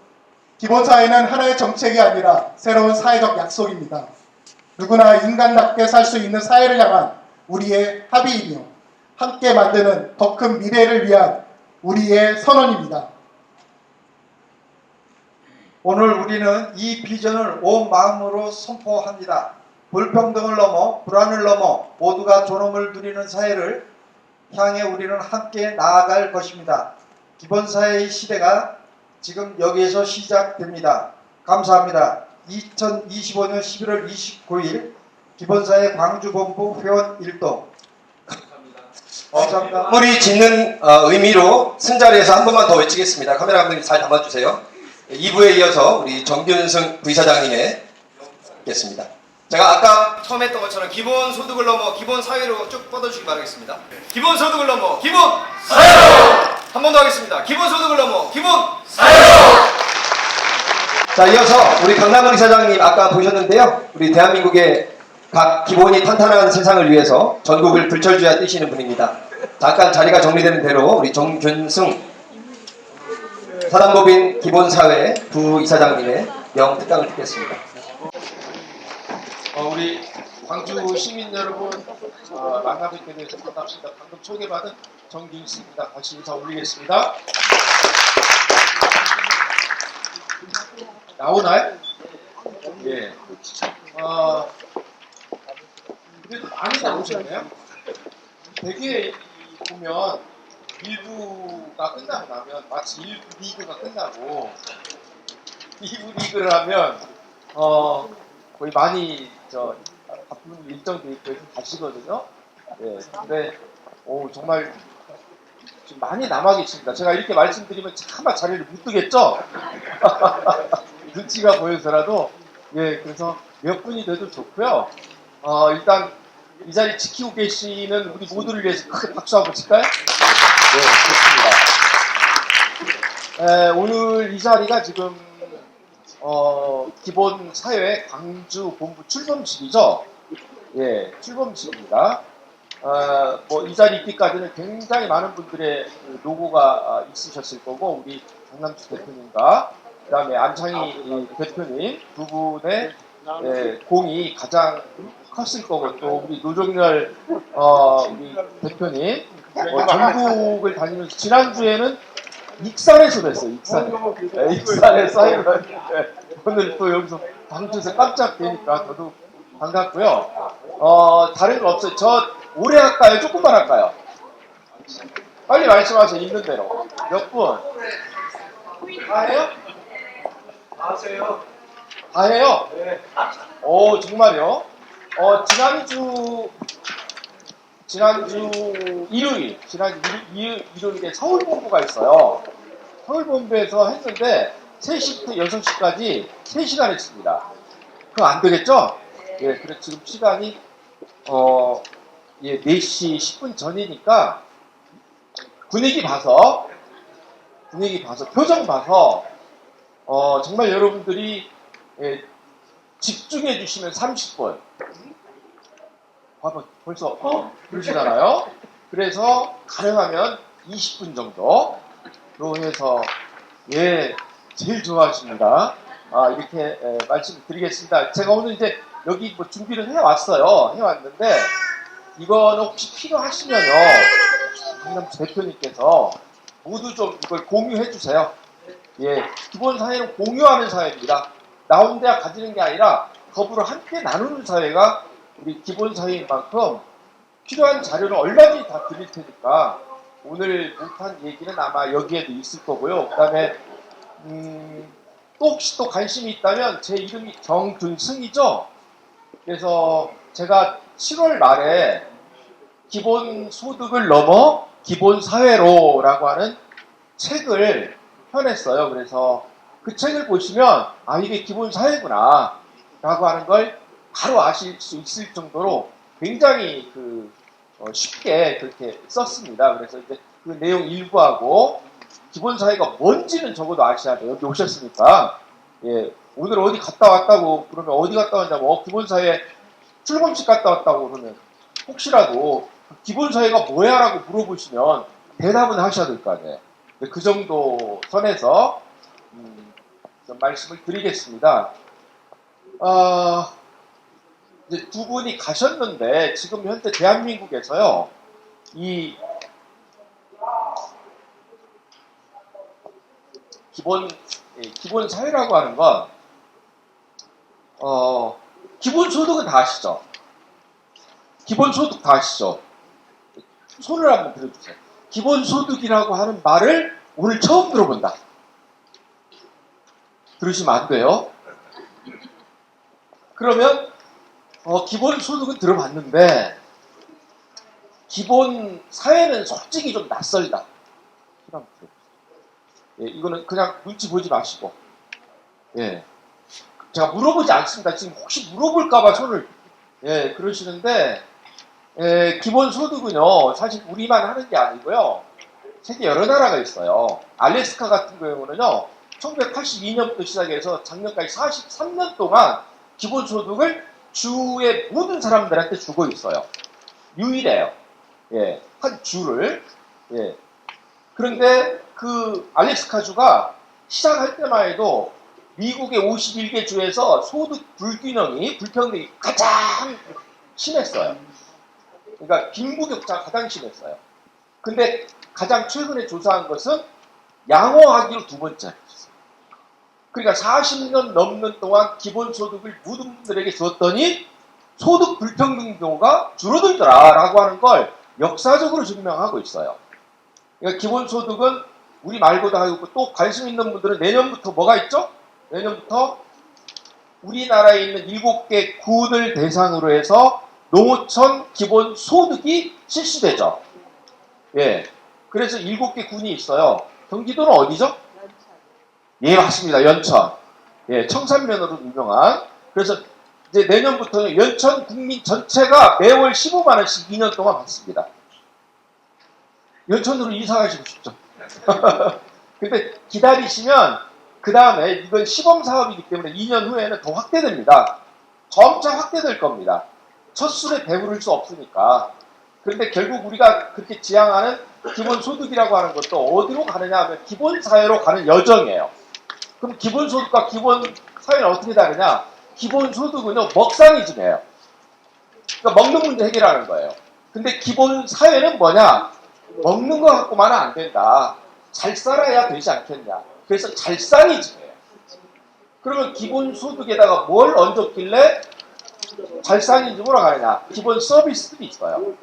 S5: 기본사회는 하나의 정책이 아니라 새로운 사회적 약속입니다. 누구나 인간답게 살 수 있는 사회를 향한 우리의 합의이며 함께 만드는 더 큰 미래를 위한 우리의 선언입니다.
S4: 오늘 우리는 이 비전을 온 마음으로 선포합니다. 불평등을 넘어 불안을 넘어 모두가 존엄을 누리는 사회를 향해 우리는 함께 나아갈 것입니다. 기본사회의 시대가 지금 여기에서 시작됩니다. 감사합니다. 2025년 11월 29일 기본사회 광주본부 회원 일동.
S1: 마무리 짓는 의미로 승자리에서 한 번만 더 외치겠습니다. 카메라 감독님 잘 담아주세요. 2부에 이어서 우리 정균승 부이사장님의 겠습니다. 제가 아까 처음 했던 것처럼 기본 소득을 넘어 기본 사회로 쭉 뻗어주기 바라겠습니다. 기본 소득을 넘어 기본 사회로! 한 번 더 하겠습니다. 기본 소득을 넘어 기본 사회로! 자, 이어서 우리 강남은 이사장님 아까 보셨는데요. 우리 대한민국의 각 기본이 탄탄한 세상을 위해서 전국을 불철주야 뛰시는 분입니다. 잠깐 자리가 정리되는 대로 우리 정균승 사단법인 기본사회 부이사장님의 명특강을 듣겠습니다.
S9: 우리 광주 시민 여러분 만나뵙게 돼서 반갑습니다. 방금 소개받은 정균승입니다. 같이 인사 올리겠습니다. 나오나요? 예. 그래도 많이 나오셨네요. 되게 보면 1부가 끝나고 나면 마치 1부 리그가 끝나고 2부 리그를 하면 거의 많이 바쁜 일정도 있고 가시거든요. 예. 근데 정말 지금 많이 남아 계십니다. 제가 이렇게 말씀드리면 차마 자리를 못 뜨겠죠? 눈치가 보여서라도 예, 그래서 몇 분이 돼도 좋고요. 일단 이 자리 지키고 계시는 우리 모두를 위해서 크게 박수 한번 칠까요? 네, 좋습니다. 오늘 이 자리가 지금 기본 사회 광주 본부 출범식이죠. 예, 출범식입니다. 이 자리 있기까지는 굉장히 많은 분들의 그 노고가 있으셨을 거고, 우리 강남주 대표님과 그 다음에 안창희 대표님 두 분의 공이 가장 컸을 거고, 또 우리 노종열 우리 대표님 전국을 다니면서 지난주에는 익산에서 뵀어요. 익산에서 했는데 오늘 또 여기서 광주에서 깜짝 뵈니까 저도 반갑고요. 다른 거 없어요. 저 오래 할까요? 조금만 할까요? 빨리 말씀하세요. 있는 대로. 몇 분? 다 해요? 다 해요? 네. 오, 정말요? 지난주 일요일에 서울 본부가 있어요. 서울 본부에서 했는데 3시부터 6시까지 3시간 했습니다. 그거 안 되겠죠? 예, 그래 지금 시간이 4시 10분 전이니까 분위기 봐서 표정 봐서 정말 여러분들이 집중해 주시면 30분. 봐봐, 벌써 그러시잖아요. 그래서 가능하면 20분 정도로 해서 제일 좋아하십니다. 이렇게 말씀을 드리겠습니다. 제가 오늘 이제 여기 준비를 해왔는데 이거는 혹시 필요하시면요, 강남주 대표님께서 모두 좀 이걸 공유해 주세요. 예, 기본 사회는 공유하는 사회입니다. 나 혼자 가지는 게 아니라 더불어 함께 나누는 사회가 우리 기본 사회인 만큼 필요한 자료는 얼마든지 다 드릴 테니까 오늘 못한 얘기는 아마 여기에도 있을 거고요. 그 다음에 또 혹시 또 관심이 있다면 제 이름이 정균승이죠. 그래서 제가 7월 말에 기본 소득을 넘어 기본 사회로라고 하는 책을 펴냈어요. 그래서 그 책을 보시면 이게 기본 사회구나 라고 하는 걸 바로 아실 수 있을 정도로 굉장히 쉽게 그렇게 썼습니다. 그래서 이제 그 내용 일부하고 기본 사회가 뭔지는 적어도 아셔야 돼요. 여기 오셨으니까. 예, 오늘 어디 갔다 왔다고 그러면 어디 갔다 왔냐고 기본 사회 출범식 갔다 왔다고 그러면 혹시라도 기본 사회가 뭐야 라고 물어보시면 대답은 하셔야 될 거 아니에요. 그 정도 선에서 좀 말씀을 드리겠습니다. 이제 두 분이 가셨는데 지금 현재 대한민국에서요, 이 기본 사회라고 하는 건 기본 소득은 다 아시죠? 기본 소득 다 아시죠? 손을 한번 들어주세요. 기본 소득이라고 하는 말을 오늘 처음 들어본다. 들으시면 안 돼요. 그러면 기본 소득은 들어봤는데 기본 사회는 솔직히 좀 낯설다. 예, 이거는 그냥 눈치 보지 마시고. 예. 제가 물어보지 않습니다. 지금 혹시 물어볼까봐 손을, 예, 그러시는데, 예, 기본소득은요, 사실 우리만 하는 게 아니고요. 세계 여러 나라가 있어요. 알래스카 같은 경우는요, 1982년부터 시작해서 작년까지 43년 동안 기본소득을 주의 모든 사람들한테 주고 있어요. 유일해요. 예, 한 주를. 예. 그런데 그 알래스카주가 시작할 때만 해도 미국의 51개 주에서 소득 불균형이, 불평등이 가장 심했어요. 그러니까 빈부격차가 가장 심했어요. 근데 가장 최근에 조사한 것은 양호하기로 두 번째. 그러니까 40년 넘는 동안 기본소득을 모든 분들에게 줬더니 소득 불평등 경우가 줄어들더라라고 하는 걸 역사적으로 증명하고 있어요. 그러니까 기본소득은 우리 말고도 하고 또 관심 있는 분들은 내년부터 뭐가 있죠? 내년부터 우리나라에 있는 7개 군을 대상으로 해서 농어촌 기본소득이 실시되죠. 예. 그래서 7개 군이 있어요. 경기도는 어디죠? 예, 맞습니다. 연천. 예, 청산면으로 유명한. 그래서 이제 내년부터 연천 국민 전체가 매월 15만원씩 2년 동안 받습니다. 연천으로 이사 가시고 싶죠. 근데 기다리시면 그 다음에 이건 시범사업이기 때문에 2년 후에는 더 확대됩니다. 점차 확대될 겁니다. 첫 술에 배부를 수 없으니까. 그런데 결국 우리가 그렇게 지향하는 기본소득이라고 하는 것도 어디로 가느냐 하면 기본사회로 가는 여정이에요. 그럼 기본소득과 기본사회는 어떻게 다르냐? 기본소득은요, 먹상이즘이에요. 그러니까 먹는 문제 해결하는 거예요. 근데 기본사회는 뭐냐? 먹는 거 갖고만은 안 된다. 잘 살아야 되지 않겠냐. 그래서 잘상이즘이에요. 그러면 기본소득에다가 뭘 얹었길래 잘상이즘으로 가느냐? 기본 서비스들이 있어요.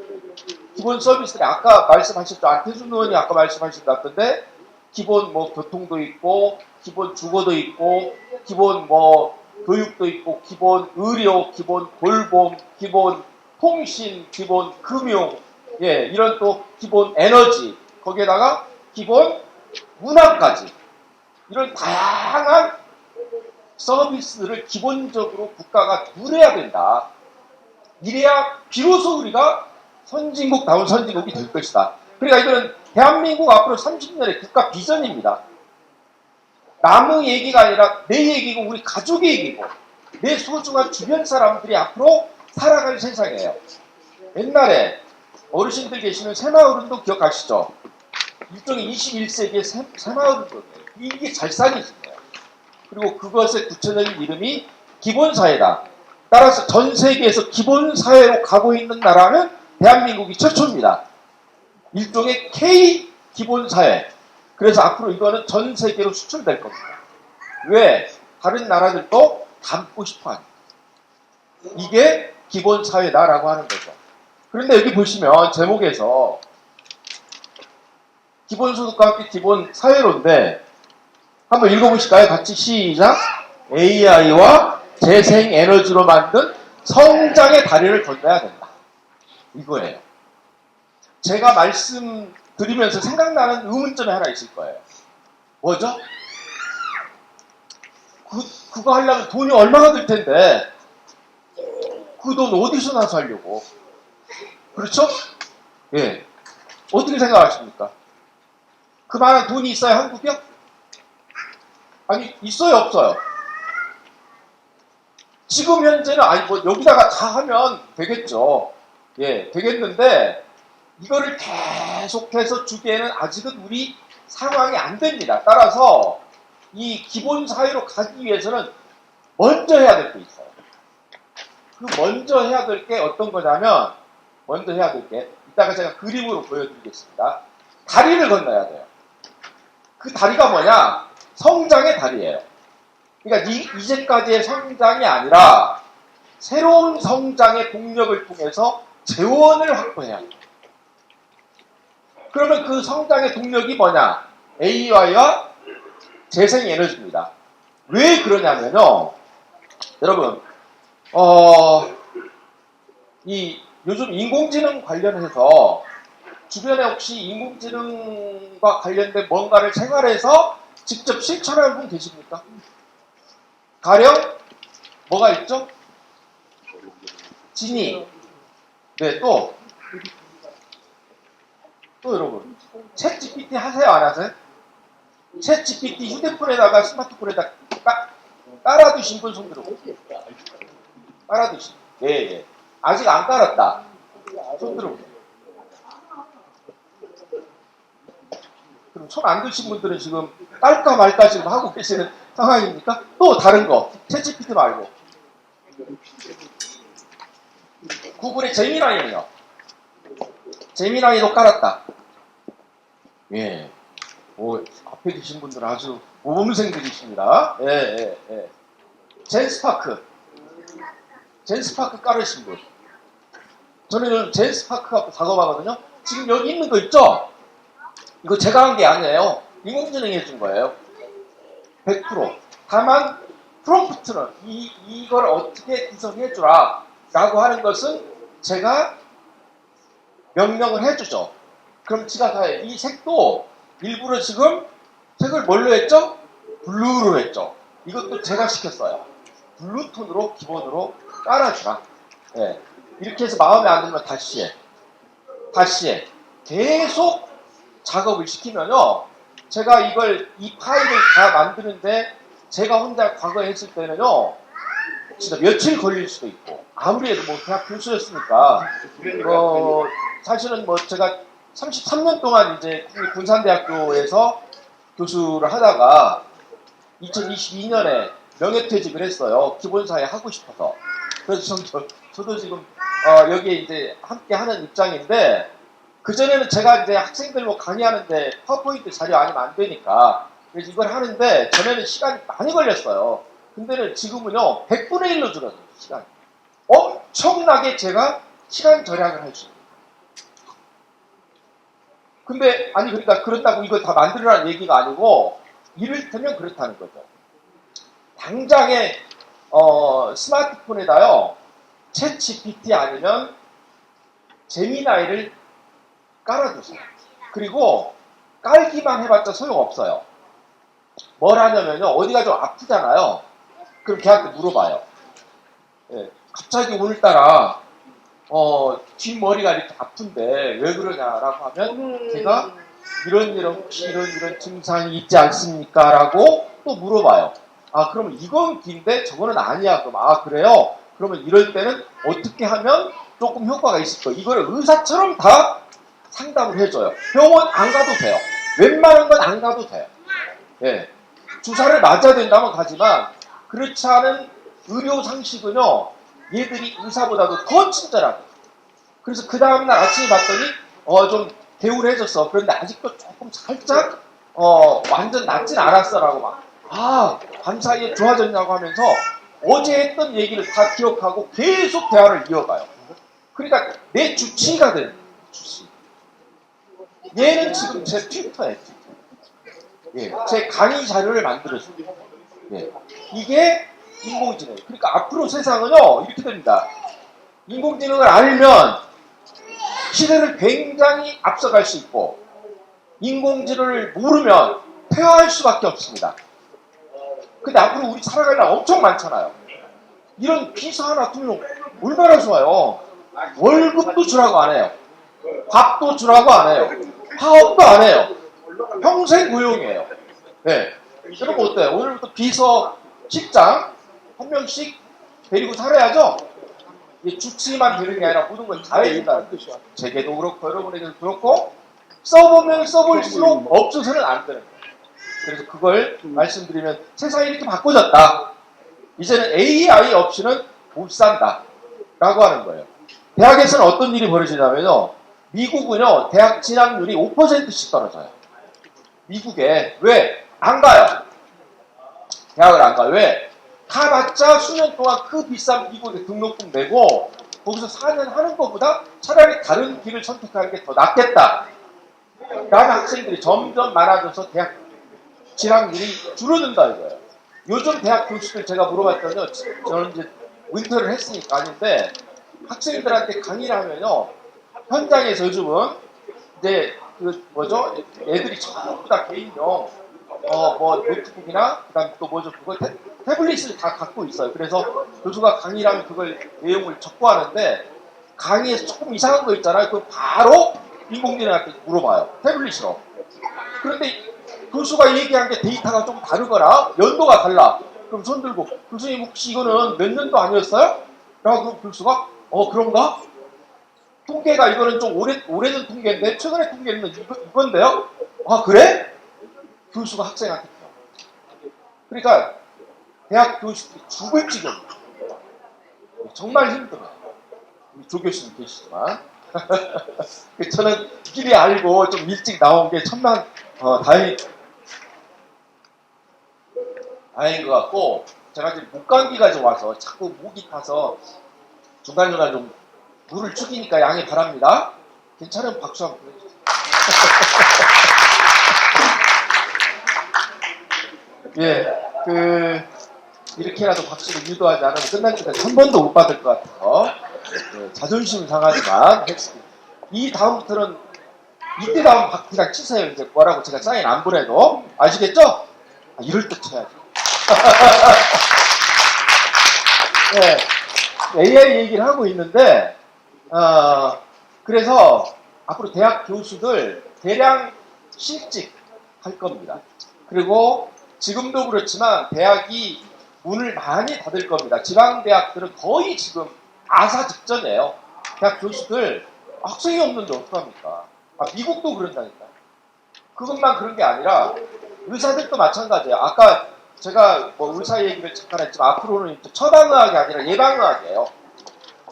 S9: 기본 서비스들이 아까 말씀하셨죠. 안태준 의원이 아까 말씀하신 것 같은데 기본 뭐 교통도 있고 기본 주거도 있고 기본 뭐 교육도 있고 기본 의료, 기본 돌봄, 기본 통신, 기본 금융, 예, 이런 또 기본 에너지, 거기에다가 기본 문화까지 이런 다양한 서비스를 기본적으로 국가가 누려야 된다. 이래야 비로소 우리가 선진국다운 선진국이 될 것이다. 그러니까 이거는 대한민국 앞으로 30년의 국가 비전입니다. 남의 얘기가 아니라 내 얘기고 우리 가족의 얘기고 내 소중한 주변 사람들이 앞으로 살아갈 세상이에요. 옛날에 어르신들 계시는 새마을운동 기억하시죠? 일종의 21세기의 새마을운동이에요. 이게 잘살이잖아요. 그리고 그것의 구체적인 이름이 기본사회다. 따라서 전 세계에서 기본사회로 가고 있는 나라는 대한민국이 최초입니다. 일종의 K 기본사회. 그래서 앞으로 이거는 전 세계로 수출될 겁니다. 왜? 다른 나라들도 담고 싶어 하니까. 이게 기본사회다라고 하는 거죠. 그런데 여기 보시면 제목에서 기본소득과 함께 기본사회로인데 한번 읽어보실까요? 같이 시작. AI와 재생에너지로 만든 성장의 다리를 건너야 된다. 이거예요. 제가 말씀드리면서 생각나는 의문점이 하나 있을 거예요. 뭐죠? 그거 하려면 돈이 얼마나 들 텐데 그 돈 어디서 나서 하려고? 그렇죠? 예. 어떻게 생각하십니까? 그만한 돈이 있어야 한국이요? 아니, 있어요, 없어요? 지금 현재는, 아니, 뭐, 여기다가 다 하면 되겠죠. 예, 되겠는데, 이거를 계속해서 주기에는 아직은 우리 상황이 안 됩니다. 따라서, 이 기본사회로 가기 위해서는 먼저 해야 될 게 있어요. 그 먼저 해야 될 게 어떤 거냐면, 먼저 해야 될 게, 이따가 제가 그림으로 보여드리겠습니다. 다리를 건너야 돼요. 그 다리가 뭐냐? 성장의 다리예요. 그러니까 이제까지의 성장이 아니라 새로운 성장의 동력을 통해서 재원을 확보해야 돼요. 그러면 그 성장의 동력이 뭐냐? AI와 재생에너지입니다. 왜 그러냐면요. 여러분, 이 요즘 인공지능 관련해서 주변에 혹시 인공지능과 관련된 뭔가를 생활에서 직접 실천하는 분 계십니까? 가령 뭐가 있죠? 지니. 네, 또 여러분 챗 GPT 하세요, 안 하세요? 챗 GPT 휴대폰에다가 스마트폰에다 깔아두신 분 손 들어보세요. 깔아두신. 예. 아직 안 깔았다. 손 들어보세요. 그럼 손 안 드신 분들은 지금 깔까 말까 지금 하고 계시는 상황입니까? 또 다른 거, 챗 GPT 말고. 구글의 제미나이는요. 제미나이도 깔았다. 예. 오, 앞에 계신 분들은 아주 모범생들이십니다. 예. 젠스파크 깔으신 분. 저는 젠스파크 갖고 작업하거든요. 지금 여기 있는 거 있죠? 이거 제가 한 게 아니에요. 인공지능이 해준 거예요. 100%. 다만 프롬프트는 이걸 어떻게 구성해주라 라고 하는 것은 제가 명령을 해주죠. 그럼 지가 다 해요. 이 색도 일부러 지금 색을 뭘로 했죠? 블루로 했죠. 이것도 제가 시켰어요. 블루톤으로 기본으로 깔아주라. 네. 이렇게 해서 마음에 안 들면 다시 해. 계속 작업을 시키면요. 제가 이 파일을 다 만드는데 제가 혼자 과거에 했을 때는요. 진짜 며칠 걸릴 수도 있고 아무리 해도 뭐 대학 교수였으니까 사실은 뭐 제가 33년 동안 이제 군산대학교에서 교수를 하다가 2022년에 명예퇴직을 했어요. 기본사회 하고 싶어서. 그래서 저도 지금 여기에 이제 함께 하는 입장인데 그전에는 제가 이제 학생들 뭐 강의하는데 파워포인트 자료 아니면 안 되니까 그래서 이걸 하는데 전에는 시간이 많이 걸렸어요. 근데는 지금은요 100분의 1로 줄었어요. 시간이. 엄청나게 제가 시간 절약을 할 수 있어요. 근데 그러니까 그렇다고 이걸 다 만들으라는 얘기가 아니고 이를테면 그렇다는 거죠. 당장에 스마트폰에다요 챗 GPT 아니면 제미나이를 깔아두세요. 그리고 깔기만 해봤자 소용없어요. 뭘 하냐면요 어디가 좀 아프잖아요. 그럼 걔한테 물어봐요. 예, 갑자기 오늘따라 뒷머리가 이렇게 아픈데 왜 그러냐라고 하면 걔가 혹시 이런 증상이 있지 않습니까? 라고 또 물어봐요. 그러면 이건 긴데 저거는 아니야. 그럼 그래요? 그러면 이럴 때는 어떻게 하면 조금 효과가 있을 거예요. 이거를 의사처럼 다 상담을 해줘요. 병원 안 가도 돼요. 웬만한 건 안 가도 돼요. 예. 주사를 맞아야 된다면 가지만 그렇지 않은 의료 상식은요. 얘들이 의사보다도 더 친절하고 그래서 그 다음날 아침에 봤더니 좀 개운해졌어. 그런데 아직도 조금 살짝 완전 낫진 않았어라고 밤 사이에 좋아졌냐고 하면서 어제 했던 얘기를 다 기억하고 계속 대화를 이어가요. 그러니까 내 주치의가 되는 주치의. 얘는 지금 제 튜터예요. 예, 제 강의 자료를 만들어줘요. 예, 이게 인공지능. 그러니까 앞으로 세상은요 이렇게 됩니다. 인공지능을 알면 시대를 굉장히 앞서갈 수 있고 인공지능을 모르면 폐화할 수밖에 없습니다. 근데 앞으로 우리 살아갈 날 엄청 많잖아요. 이런 비서 하나 두면 얼마나 좋아요. 월급도 주라고 안 해요. 밥도 주라고 안 해요. 파업도 안 해요. 평생 고용이에요. 네. 여러분 어때요? 오늘부터 비서 실장 한 명씩 데리고 살아야죠. 주치만 되는 게 아니라 모든 걸 다 해준다는 뜻이야. 제게도 그렇고 여러분에게도 그렇고 써보면 써볼수록 없어서는 안 되는 거예요. 그래서 그걸 말씀드리면 세상이 이렇게 바꿔졌다. 이제는 AI 없이는 못 산다. 라고 하는 거예요. 대학에서는 어떤 일이 벌어지냐면요. 미국은요. 대학 진학률이 5%씩 떨어져요. 미국에. 왜? 안 가요. 대학을 안 가요. 왜? 가봤자 수년 동안 그 비싼 미국에 등록금 내고 거기서 4년 하는 것보다 차라리 다른 길을 선택하는 게 더 낫겠다. 라는 학생들이 점점 많아져서 대학 진학률이 줄어든다 이거예요. 요즘 대학 교수들 제가 물어봤더니 저는 이제 윈터를 했으니까 아닌데 학생들한테 강의를 하면요. 현장에서 요즘은 이제 그 뭐죠? 애들이 전부 다 개인용 뭐 노트북이나 그다음 또 뭐죠? 그거 태블릿을 다 갖고 있어요. 그래서 교수가 강의를 하면 그걸 내용을 적고 하는데 강의에서 조금 이상한 거 있잖아요. 그거 바로 인공지능한테 물어봐요. 태블릿으로. 그런데 교수가 얘기한 게 데이터가 좀 다르거나 연도가 달라. 그럼 손 들고 교수님 혹시 이거는 몇 년도 아니었어요? 라고 교수가 그런가? 통계가 이거는 좀 오래된 통계인데 최근에 통계는 이건데요? 아 그래? 교수가 학생한테 그러니까 대학 교수들이 죽을 지경입니다. 정말 힘들어요. 조 교수님 계시지만 저는 미리 알고 좀 일찍 나온 게 천만 다행인 것 같고 제가 지금 목감기가 좀 와서 자꾸 목이 타서 중간중간 좀 물을 죽이니까 양해 바랍니다. 괜찮으면 박수 한번 보내주세요. 예, 이렇게라도 박수를 유도하지 않으면 끝날 때까지 한 번도 못 받을 것 같아서 자존심 상하지만 했습니다. 이 다음부터는 이때 다음 그냥 치세요. 이제 뭐라고 제가 사인 안 보내도 아시겠죠? 이럴 때 쳐야죠. 네, AI 얘기를 하고 있는데 그래서 앞으로 대학 교수들 대량 실직 할 겁니다. 그리고 지금도 그렇지만 대학이 문을 많이 닫을 겁니다. 지방대학들은 거의 지금 아사 직전이에요. 대학 교수들 학생이 없는데 어떡합니까? 미국도 그런다니까. 그것만 그런 게 아니라 의사들도 마찬가지예요. 아까 제가 뭐 의사 얘기를 잠깐 했지만 앞으로는 처방의학이 아니라 예방의학이에요.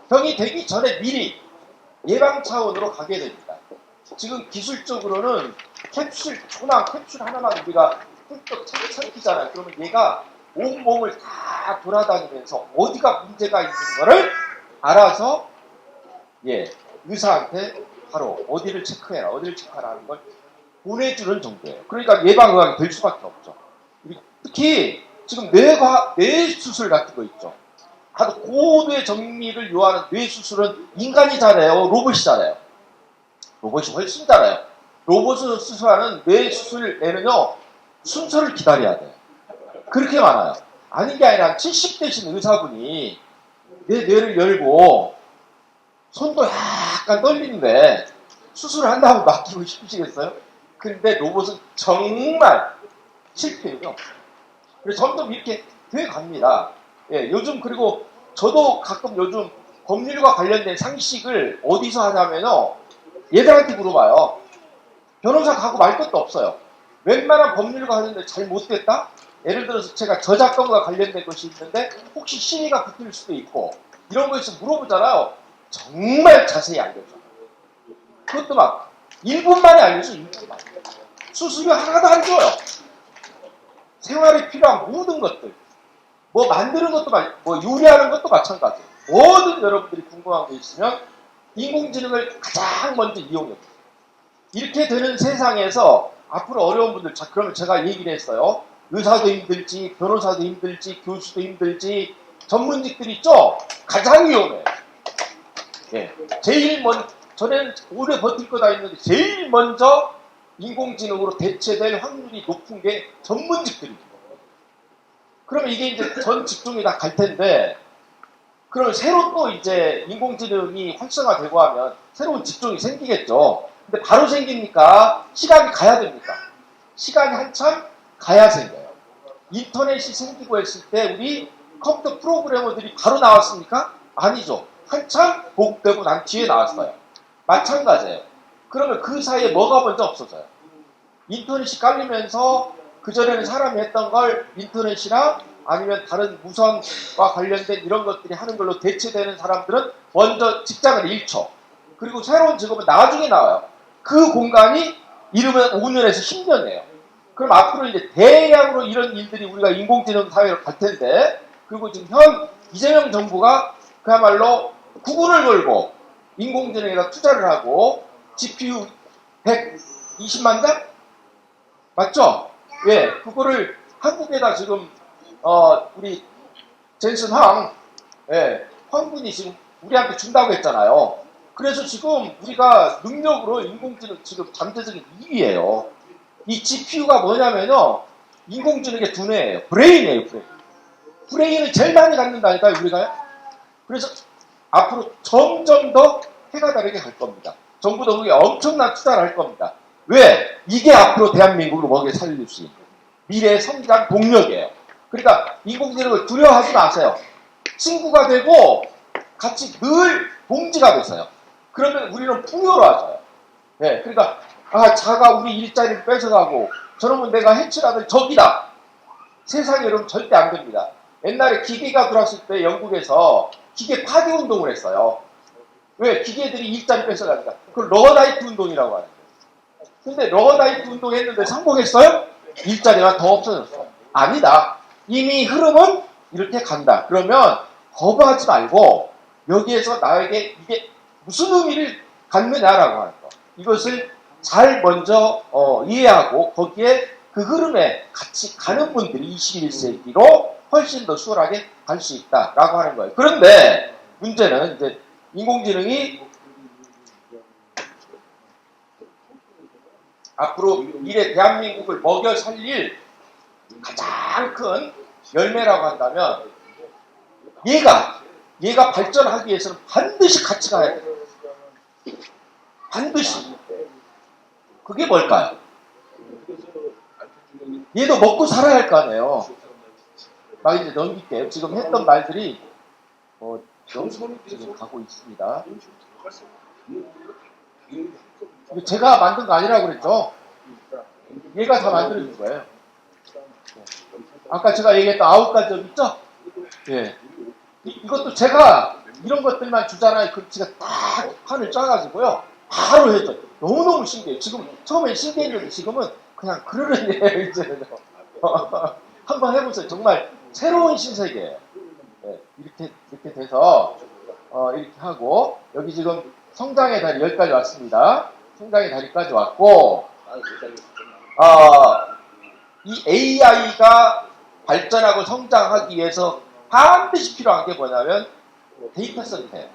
S9: 병이 되기 전에 미리 예방 차원으로 가게 됩니다. 지금 기술적으로는 조그만 캡슐 하나만 우리가 훌쩍 삼키잖아요. 그러면 얘가 온몸을 다 돌아다니면서 어디가 문제가 있는 거를 알아서 의사한테 바로 어디를 체크해라, 어디를 체크하라는 걸 보내주는 정도예요. 그러니까 예방의학이 될 수밖에 없죠. 특히 지금 뇌 수술 같은 거 있죠. 아주 고도의 정밀을 요하는 뇌 수술은 인간이 잘해요, 로봇이 잘해요. 로봇이 훨씬 잘해요. 로봇을 수술하는 뇌 수술에는요 순서를 기다려야 돼요. 그렇게 많아요. 아닌 게 아니라 70대신 의사분이 내 뇌를 열고 손도 약간 떨리는데 수술을 한다고 맡기고 싶으시겠어요? 근데 로봇은 정말 실패해요. 그래서 점점 이렇게 돼 갑니다. 요즘 그리고 저도 가끔 요즘 법률과 관련된 상식을 어디서 하냐면요. 얘들한테 물어봐요. 변호사 가고 말 것도 없어요. 웬만한 법률과 관련된 잘 못됐다? 예를 들어서 제가 저작권과 관련된 것이 있는데 혹시 심의가 붙을 수도 있고 이런 거에서 물어보잖아요. 정말 자세히 알려줘. 그것도 막 1분 만에 알려줘. 1분 만에. 수수료 하나도 안 줘요. 생활에 필요한 모든 것들. 뭐 만드는 것도 뭐 요리하는 것도 마찬가지. 뭐든 여러분들이 궁금한 게 있으면 인공지능을 가장 먼저 이용해요. 이렇게 되는 세상에서 앞으로 어려운 분들, 자 그러면 제가 얘기를 했어요. 의사도 힘들지, 변호사도 힘들지, 교수도 힘들지, 전문직들 있죠? 가장 위험해요. 제일 먼저, 전에는 오래 버틸 거다 했는데 제일 먼저 인공지능으로 대체될 확률이 높은 게 전문직들입니다. 그러면 이게 이제 전 직종이 다 갈 텐데, 그러면 새로 또 이제 인공지능이 활성화되고 하면 새로운 직종이 생기겠죠. 근데 바로 생깁니까? 시간이 가야 됩니까? 시간이 한참 가야 생겨요. 인터넷이 생기고 했을 때 우리 컴퓨터 프로그래머들이 바로 나왔습니까? 아니죠. 한참 보급되고 난 뒤에 나왔어요. 마찬가지예요. 그러면 그 사이에 뭐가 먼저 없어져요? 인터넷이 깔리면서 그전에는 사람이 했던 걸 인터넷이나 아니면 다른 무선과 관련된 이런 것들이 하는 걸로 대체되는 사람들은 먼저 직장을 잃죠. 그리고 새로운 직업은 나중에 나와요. 그 공간이 이르면 5년에서 10년이에요. 그럼 앞으로 이제 대량으로 이런 일들이 우리가 인공지능 사회로 갈 텐데, 그리고 지금 이재명 정부가 그야말로 구글을 걸고 인공지능에다 투자를 하고 GPU 120만 장? 맞죠? 그거를 한국에다 지금 우리 젠슨 황군이 지금 우리한테 준다고 했잖아요. 그래서 지금 우리가 능력으로 인공지능 지금 잠재적인 2위예요. 이 GPU가 뭐냐면요. 인공지능의 두뇌예요. 브레인이에요, 브레인. 브레인을 제일 많이 갖는다니까요, 우리가요. 그래서 앞으로 점점 더 해가 다르게 갈 겁니다. 정부도 그게 엄청난 투자를 할 겁니다. 왜? 이게 앞으로 대한민국을 먹여 살릴 수 있는 미래의 성장 동력이에요. 그러니까 인공지능을 두려워하지 마세요. 친구가 되고 같이 늘 동지가 됐어요. 그러면 우리는 풍요로워져요. 네, 그러니까 자가 우리 일자리를 뺏어가고 저러면 내가 해치라는 적이다. 세상에 이러면 절대 안 됩니다. 옛날에 기계가 들어왔을 때 영국에서 기계 파괴 운동을 했어요. 왜? 기계들이 일자리 뺏어가니까. 그걸 러너라이트 운동이라고 하는 거예요. 근데 러너라이트 운동 했는데 성공했어요? 일자리가 더 없어졌어요. 아니다. 이미 흐름은 이렇게 간다. 그러면 거부하지 말고 여기에서 나에게 이게 무슨 의미를 갖느냐라고 하는 거. 이것을 잘 먼저 이해하고 거기에 그 흐름에 같이 가는 분들이 21세기로 훨씬 더 수월하게 갈 수 있다라고 하는 거예요. 그런데 문제는 이제 인공지능이 앞으로 미래 대한민국을 먹여 살릴 가장 큰 열매라고 한다면 얘가 발전하기 위해서는 반드시 같이 가야 돼요. 반드시. 그게 뭘까요? 얘도 먹고 살아야 할 거 아니에요. 막 이제 넘길게요. 지금 했던 말들이 지금 가고 있습니다. 제가 만든 거 아니라고 그랬죠? 얘가 다 만들어준 거예요. 아까 제가 얘기했던 9가지 점 있죠? 예. 이것도 제가 이런 것들만 주잖아요. 그 제가 딱 판을 짜가지고요. 바로 했죠. 너무너무 신기해요. 지금 처음엔 신기했는데 지금은 그냥 그러는 얘기예요. 이제는. 한번 해보세요. 정말 새로운 신세계예요. 네, 이렇게 돼서 이렇게 하고 여기 지금 성장의 다리 여기까지 왔습니다. 성장의 다리까지 왔고 이 AI가 발전하고 성장하기 위해서 반드시 필요한 게 뭐냐면 데이터 센터예요.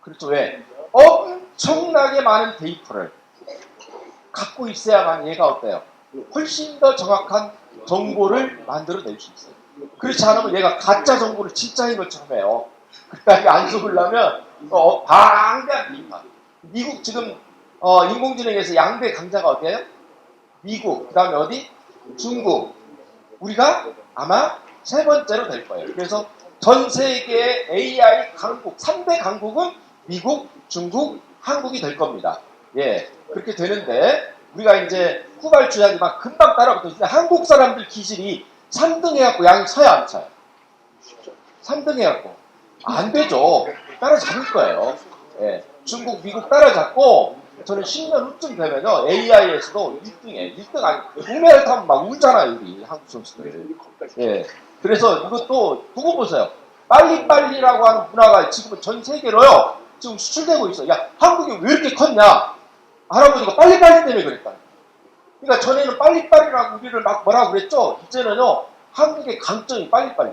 S9: 그렇죠. 왜? 엄청나게 많은 데이터를 갖고 있어야만 얘가 어때요? 훨씬 더 정확한 정보를 만들어낼 수 있어요. 그렇지 않으면 얘가 가짜 정보를 진짜인 것처럼 해요. 그러니까 안 속으려면 방대한 데이터. 미국 지금 인공지능에서 양대 강자가 어디예요? 미국, 그 다음에 어디? 중국. 우리가 아마 세 번째로 될 거예요. 그래서 전 세계의 AI 강국, 3대 강국은 미국, 중국, 한국이 될 겁니다. 예, 그렇게 되는데 우리가 이제 후발주자지 막 금방 따라붙어서 한국 사람들 기질이 3등 해갖고 양이 쳐요, 안 쳐요? 3등 해갖고 안 되죠. 따라잡을 거예요. 예, 중국, 미국 따라잡고 저는 10년 후쯤 되면요 AI에서도 1등이에요. 1등 아니 동메달 타면 막 울잖아요, 우리 한국 선수들. 예, 그래서 이것도 두고 보세요. 빨리빨리라고 하는 문화가 지금은 전 세계로요 지금 수출되고 있어요. 야, 한국이 왜 이렇게 컸냐? 할아버지가 빨리빨리 때문에 그랬다. 그러니까 전에는 빨리빨리라고 우리를 막 뭐라고 그랬죠? 이제는요 한국의 강점이 빨리빨리.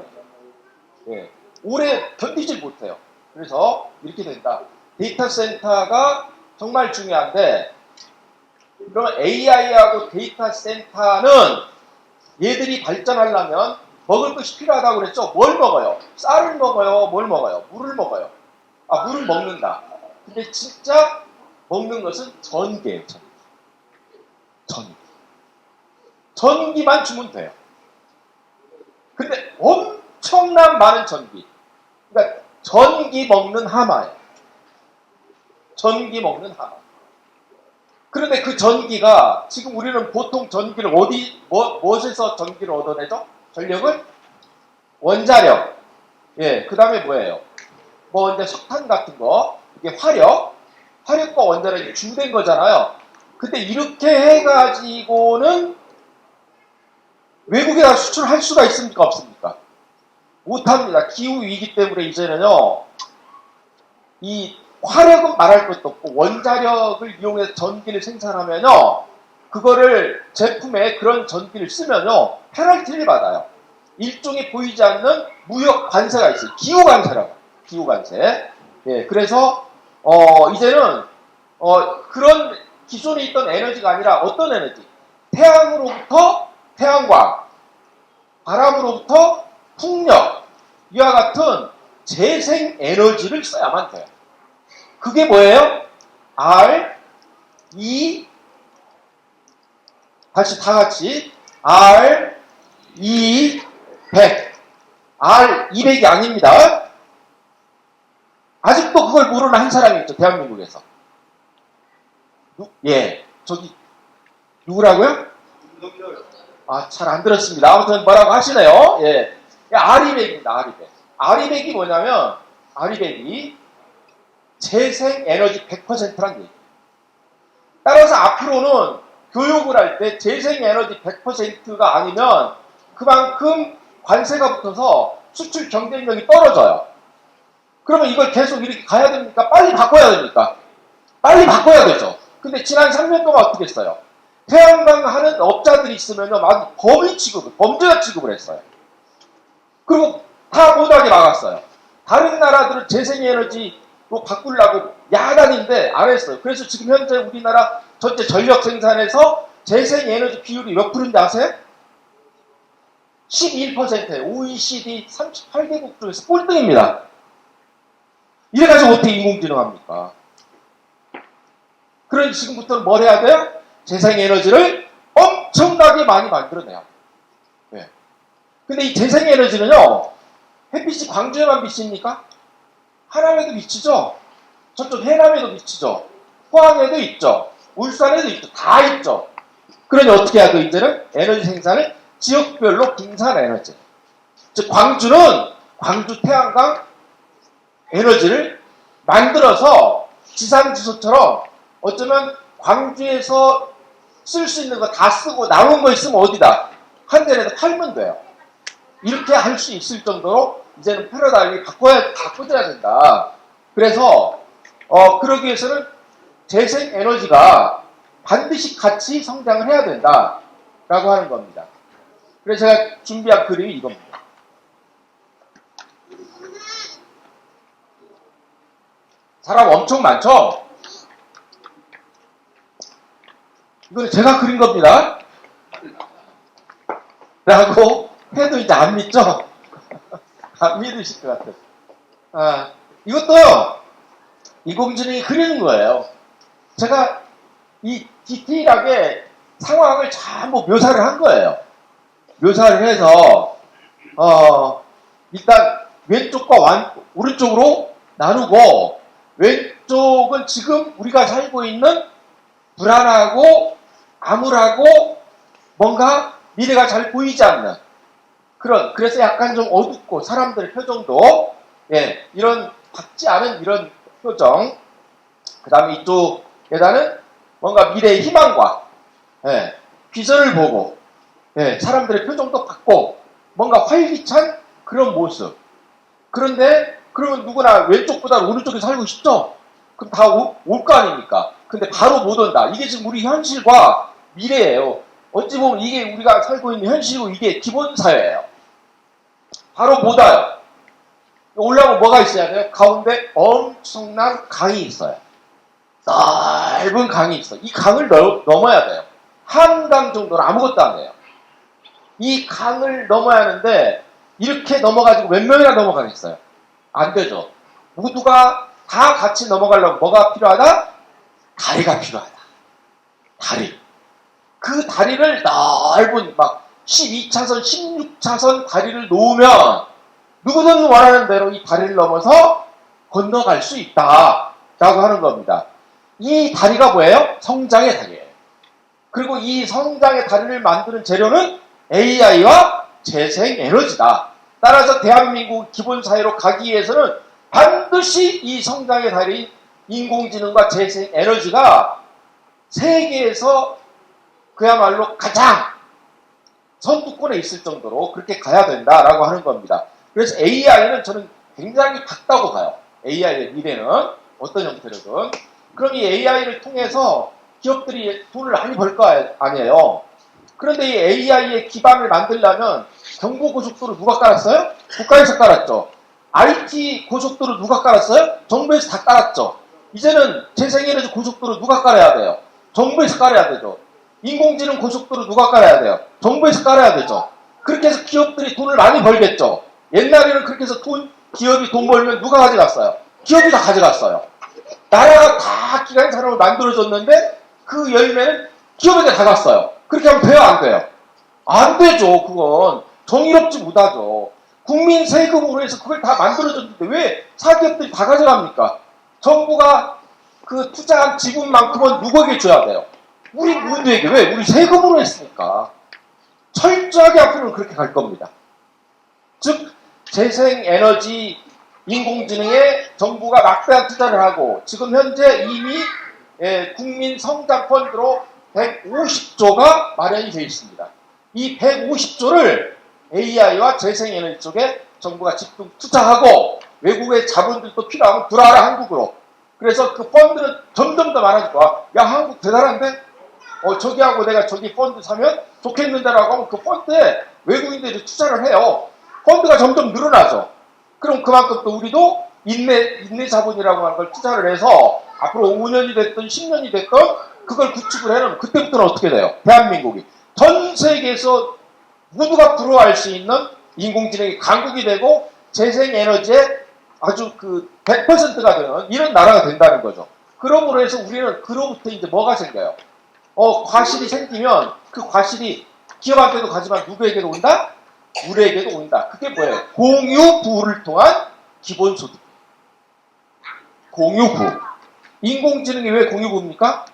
S9: 예, 오래 견디질 못해요. 그래서 이렇게 된다. 데이터 센터가 정말 중요한데 그러면 AI하고 데이터 센터는 얘들이 발전하려면 먹을 것이 필요하다고 그랬죠? 뭘 먹어요? 쌀을 먹어요? 뭘 먹어요? 물을 먹어요? 물을 먹는다. 근데 진짜 먹는 것은 전기예요. 전기. 전기만 주면 돼요. 근데 엄청난 많은 전기. 그러니까 전기 먹는 하마예요. 전기 먹는 하마. 그런데 그 전기가 지금 우리는 보통 전기를 무엇에서 전기를 얻어내죠? 전력을? 원자력. 예, 그 다음에 뭐예요? 뭐 이제 석탄 같은 거, 이게 화력과 원자력이 중된 거잖아요. 근데 이렇게 해가지고는 외국에다 수출할 수가 있습니까? 없습니까? 못합니다. 기후위기 때문에 이제는요, 이 화력은 말할 것도 없고 원자력을 이용해서 전기를 생산하면요, 그거를 제품에 그런 전기를 쓰면요, 페널티를 받아요. 일종의 보이지 않는 무역 관세가 있어요. 기후 관세라고. 기후 관세. 예, 그래서 이제는 그런 기존에 있던 에너지가 아니라 어떤 에너지? 태양으로부터 태양광, 바람으로부터 풍력, 이와 같은 재생 에너지를 써야만 돼요. 그게 뭐예요? R, E, 다시 다 같이 R, E, 100. R, 200이 아닙니다. 아직도 그걸 모르는 한 사람이 있죠, 대한민국에서. 예, 저기 누구라고요? 아, 잘 안 들었습니다. 아무튼 뭐라고 하시네요. 예, R200입니다. R200. R200이 뭐냐면 R200이 재생 에너지 100%란 얘기예요. 따라서 앞으로는 교육을 할 때 재생 에너지 100%가 아니면 그만큼 관세가 붙어서 수출 경쟁력이 떨어져요. 그러면 이걸 계속 이렇게 가야 됩니까? 빨리 바꿔야 됩니까? 빨리 바꿔야 되죠. 근데 지난 3년 동안 어떻게 했어요? 태양광 하는 업자들이 있으면요, 막 범죄자 취급을 했어요. 그리고 다 못하게 막았어요. 다른 나라들은 재생에너지로 바꾸려고 야단인데 안 했어요. 그래서 지금 현재 우리나라 전체 전력 생산에서 재생에너지 비율이 몇 프로인지 아세요? 11%예요. OECD 38개국 중에서 꼴등입니다. 이래가지고 어떻게 인공지능 합니까? 그러니 지금부터는 뭘 해야 돼요? 재생에너지를 엄청나게 많이 만들어내야 돼요. 네. 근데 이 재생에너지는요, 햇빛이 광주에만 비칩니까? 하남에도 비치죠? 저쪽 해남에도 비치죠? 포항에도 있죠? 울산에도 있죠? 다 있죠? 그러니 어떻게 해야 돼, 이제는? 에너지 생산을 지역별로 분산에너지. 즉, 광주는 광주 태양광 에너지를 만들어서 지상주소처럼 어쩌면 광주에서 쓸 수 있는 거 다 쓰고 남은 거 있으면 어디다? 한 대에다 팔면 돼요. 이렇게 할 수 있을 정도로 이제는 패러다임이 바꿔야 된다. 그래서 그러기 위해서는 재생 에너지가 반드시 같이 성장을 해야 된다라고 하는 겁니다. 그래서 제가 준비한 그림이 이겁니다. 사람 엄청 많죠? 이거는 제가 그린 겁니다. 라고 해도 이제 안 믿죠? 안 믿으실 것 같아요. 아, 이것도요, 인공지능이 그리는 거예요. 제가 이 디테일하게 상황을 전부 묘사를 한 거예요. 묘사를 해서, 일단 왼쪽과 오른쪽으로 나누고, 왼쪽은 지금 우리가 살고 있는 불안하고 암울하고 뭔가 미래가 잘 보이지 않는 그래서 약간 좀 어둡고 사람들의 표정도 이런 밝지 않은 이런 표정. 그 다음에 이쪽에다는 뭔가 미래의 희망과 비전을 보고 사람들의 표정도 밝고 뭔가 활기찬 그런 모습. 그런데 그러면 누구나 왼쪽보다 오른쪽에 살고 싶죠? 그럼 다 올 거 아닙니까? 근데 바로 못 온다. 이게 지금 우리 현실과 미래예요. 어찌 보면 이게 우리가 살고 있는 현실이고 이게 기본사회예요. 바로 못 와요. 올라오면 뭐가 있어야 돼요? 가운데 엄청난 강이 있어요. 넓은 강이 있어요. 이 강을 넘어야 돼요. 한강 정도는 아무것도 안 해요. 이 강을 넘어야 하는데 이렇게 넘어가지고 몇 명이나 넘어가겠어요? 안 되죠. 모두가 다 같이 넘어가려면 뭐가 필요하다? 다리가 필요하다. 다리. 그 다리를 넓은 막 12차선, 16차선 다리를 놓으면 누구든 원하는 대로 이 다리를 넘어서 건너갈 수 있다. 라고 하는 겁니다. 이 다리가 뭐예요? 성장의 다리예요. 그리고 이 성장의 다리를 만드는 재료는 AI와 재생에너지다. 따라서 대한민국 기본사회로 가기 위해서는 반드시 이 성장의 다리인 인공지능과 재생에너지가 세계에서 그야말로 가장 선두권에 있을 정도로 그렇게 가야 된다라고 하는 겁니다. 그래서 AI는 저는 굉장히 밝다고 봐요. AI의 미래는 어떤 형태로든. 그럼 이 AI를 통해서 기업들이 돈을 많이 벌 거 아니에요. 그런데 이 AI의 기반을 만들려면 경부고속도로 누가 깔았어요? 국가에서 깔았죠. IT 고속도로 누가 깔았어요? 정부에서 다 깔았죠. 이제는 재생에너지 고속도로 누가 깔아야 돼요? 정부에서 깔아야 되죠. 인공지능 고속도로 누가 깔아야 돼요? 정부에서 깔아야 되죠. 그렇게 해서 기업들이 돈을 많이 벌겠죠. 옛날에는 그렇게 해서 기업이 돈 벌면 누가 가져갔어요? 기업이 다 가져갔어요. 나라가 다 기간 산업을 만들어줬는데 그 열매는 기업에게 다 갔어요. 그렇게 하면 돼요, 안 돼요? 안 되죠. 그건 정의롭지 못하죠. 국민 세금으로 해서 그걸 다 만들어줬는데 왜 사기업들이 다 가져갑니까? 정부가 그 투자한 지분만큼은 누구에게 줘야 돼요? 우리 모두에게. 왜? 우리 세금으로 했으니까. 철저하게 앞으로는 그렇게 갈 겁니다. 즉 재생에너지 인공지능에 정부가 막대한 투자를 하고 지금 현재 이미 국민 성장 펀드로 150조가 마련이 되어 있습니다. 이 150조를 AI와 재생에너지 쪽에 정부가 집중 투자하고 외국의 자본들도 필요하면 들어와라 한국으로. 그래서 그 펀드는 점점 더 많아질 거야. 야, 한국 대단한데? 저기하고 내가 저기 펀드 사면 좋겠는데라고 하면 그 펀드에 외국인들이 투자를 해요. 펀드가 점점 늘어나죠. 그럼 그만큼 또 우리도 인내 자본이라고 하는 걸 투자를 해서 앞으로 5년이 됐든 10년이 됐든 그걸 구축을 해놓으면 그때부터는 어떻게 돼요? 대한민국이 전 세계에서 모두가 부러워할 수 있는 인공지능이 강국이 되고 재생에너지에 아주 그 100%가 되는 이런 나라가 된다는 거죠. 그러므로 해서 우리는 그로부터 이제 뭐가 생겨요? 과실이 생기면 그 과실이 기업한테도 가지만 누구에게도 온다? 우리에게도 온다. 그게 뭐예요? 공유부를 통한 기본소득. 공유부. 인공지능이 왜 공유부입니까?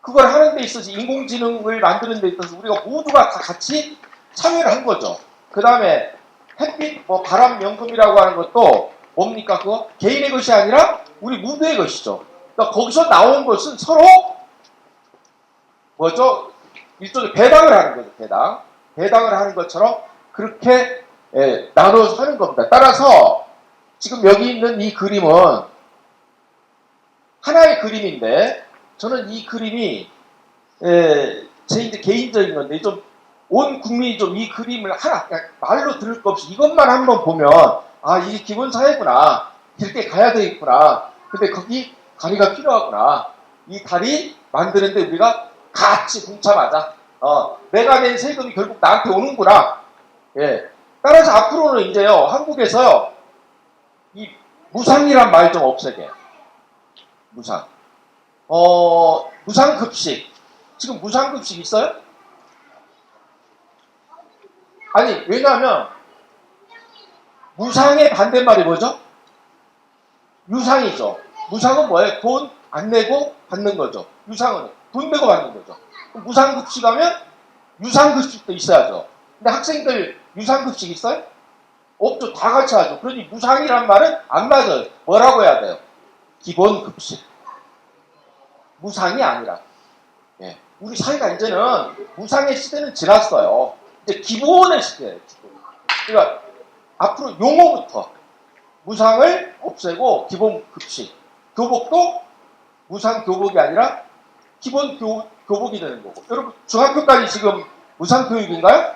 S9: 그걸 하는 데 있어서 인공지능을 만드는 데 있어서 우리가 모두가 다 같이 참여를 한 거죠. 그 다음에 햇빛, 바람연금이라고 하는 것도 뭡니까? 그거 개인의 것이 아니라 우리 모두의 것이죠. 그러니까 거기서 나온 것은 서로 뭐죠? 일종의 배당을 하는 거죠. 배당을 하는 것처럼 그렇게 나눠서 하는 겁니다. 따라서 지금 여기 있는 이 그림은 하나의 그림인데 저는 이 그림이 제 이제 개인적인 건데 좀 온 국민이 좀 이 그림을 하나 말로 들을 것 없이 이것만 한번 보면 아 이게 기본 사회구나 이렇게 가야 되겠구나. 근데 거기 다리가 필요하구나. 이 다리 만드는데 우리가 같이 동참하자. 내가 낸 세금이 결국 나한테 오는구나. 예. 따라서 앞으로는 이제요 한국에서요 이 무상이란 말 좀 없애게. 무상. 무상급식. 지금 무상급식 있어요? 아니, 왜냐하면, 무상의 반대말이 뭐죠? 유상이죠. 무상은 뭐예요? 돈 안 내고 받는 거죠. 유상은 돈 내고 받는 거죠. 무상급식 하면 유상급식도 있어야죠. 근데 학생들 유상급식 있어요? 없죠. 다 같이 하죠. 그러니 무상이란 말은 안 맞아요. 뭐라고 해야 돼요? 기본급식. 무상이 아니라. 예. 우리 사회가 이제는 무상의 시대는 지났어요. 이제 기본의 시대예요. 그러니까 앞으로 용어부터 무상을 없애고 기본급식. 교복도 무상 교복이 아니라 기본 교복이 되는 거고. 여러분 중학교까지 지금 무상 교육인가요?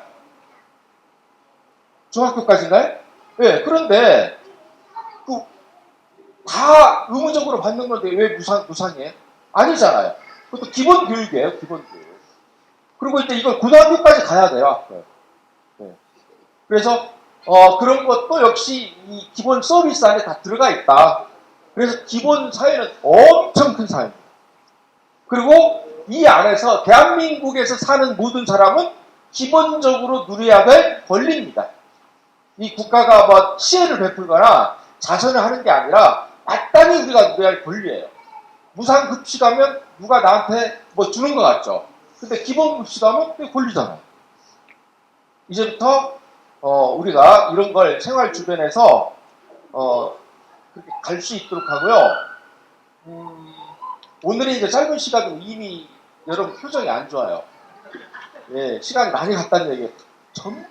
S9: 중학교까지인가요? 네, 그런데 다 의무적으로 받는 건데 왜 무상이에요? 아니잖아요. 그것도 기본 교육이에요, 기본 교육. 그리고 이제 이걸 고등학교까지 가야 돼요, 앞으로. 네. 그래서 그런 것도 역시 이 기본 서비스 안에 다 들어가 있다. 그래서 기본 사회는 엄청 큰 사회입니다. 그리고 이 안에서 대한민국에서 사는 모든 사람은 기본적으로 누려야 될 권리입니다. 이 국가가 뭐 시혜를 베풀거나 자선을 하는 게 아니라 마땅히 우리가 누려야 할 권리예요. 무상급식하면 누가 나한테 뭐 주는 것 같죠. 근데 기본급식하면 그게 권리잖아요. 이제부터 우리가 이런 걸 생활 주변에서 그렇게 갈 수 있도록 하고요. 오늘은 이제 짧은 시간으로 이미 여러분 표정이 안 좋아요. 예, 시간이 많이 갔다는 얘기예요.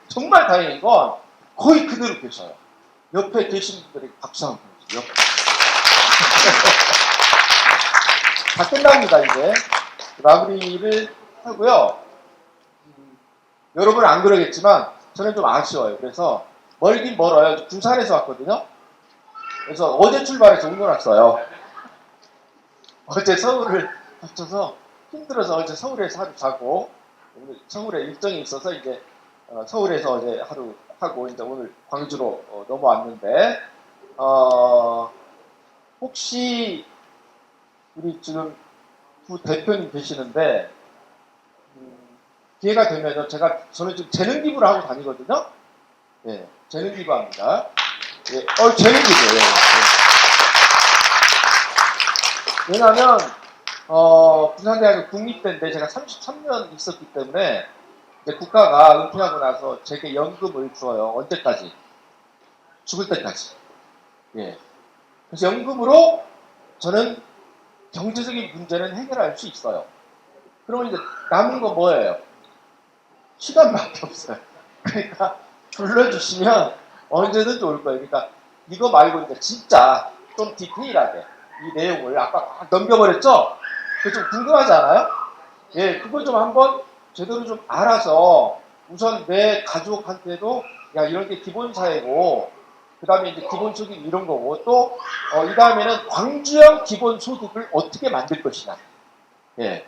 S9: 정말 다행인 건 거의 그대로 계셔요. 옆에 계신 분들에게 박수 한번 보내주세요. 다 끝납니다, 이제. 마무리를 하고요. 여러분은 안 그러겠지만 저는 좀 아쉬워요. 그래서 멀긴 멀어요. 부산에서 왔거든요. 그래서 어제 출발해서 오늘 왔어요. 어제 서울을 거쳐서 힘들어서 어제 서울에서 하루 자고 오늘 서울에 일정이 있어서 이제 서울에서 어제 하루 하고 이제 오늘 광주로 넘어왔는데 혹시 우리 지금 두 대표님 계시는데 기회가 되면 저는 지금 재능 기부를 하고 다니거든요. 예, 재능 기부합니다. 예, 재능 기부. 예. 왜냐하면 부산대학교 국립대인데 제가 33년 있었기 때문에 이제 국가가 은퇴하고 나서 제게 연금을 줘요. 언제까지? 죽을 때까지. 예. 그래서 연금으로 저는 경제적인 문제는 해결할 수 있어요. 그러면 이제 남은 거 뭐예요? 시간밖에 없어요. 그러니까 불러주시면 언제든지 올 거예요. 그러니까 이거 말고 이제 진짜 좀 디테일하게 이 내용을 아까 막 넘겨버렸죠? 그거 좀 궁금하지 않아요? 예, 그걸 좀 한번 제대로 좀 알아서 우선 내 가족한테도 야 이런 게 기본사회고 그 다음에 이제 기본소득 이런 거고 또 이 다음에는 광주형 기본소득을 어떻게 만들 것이냐. 예.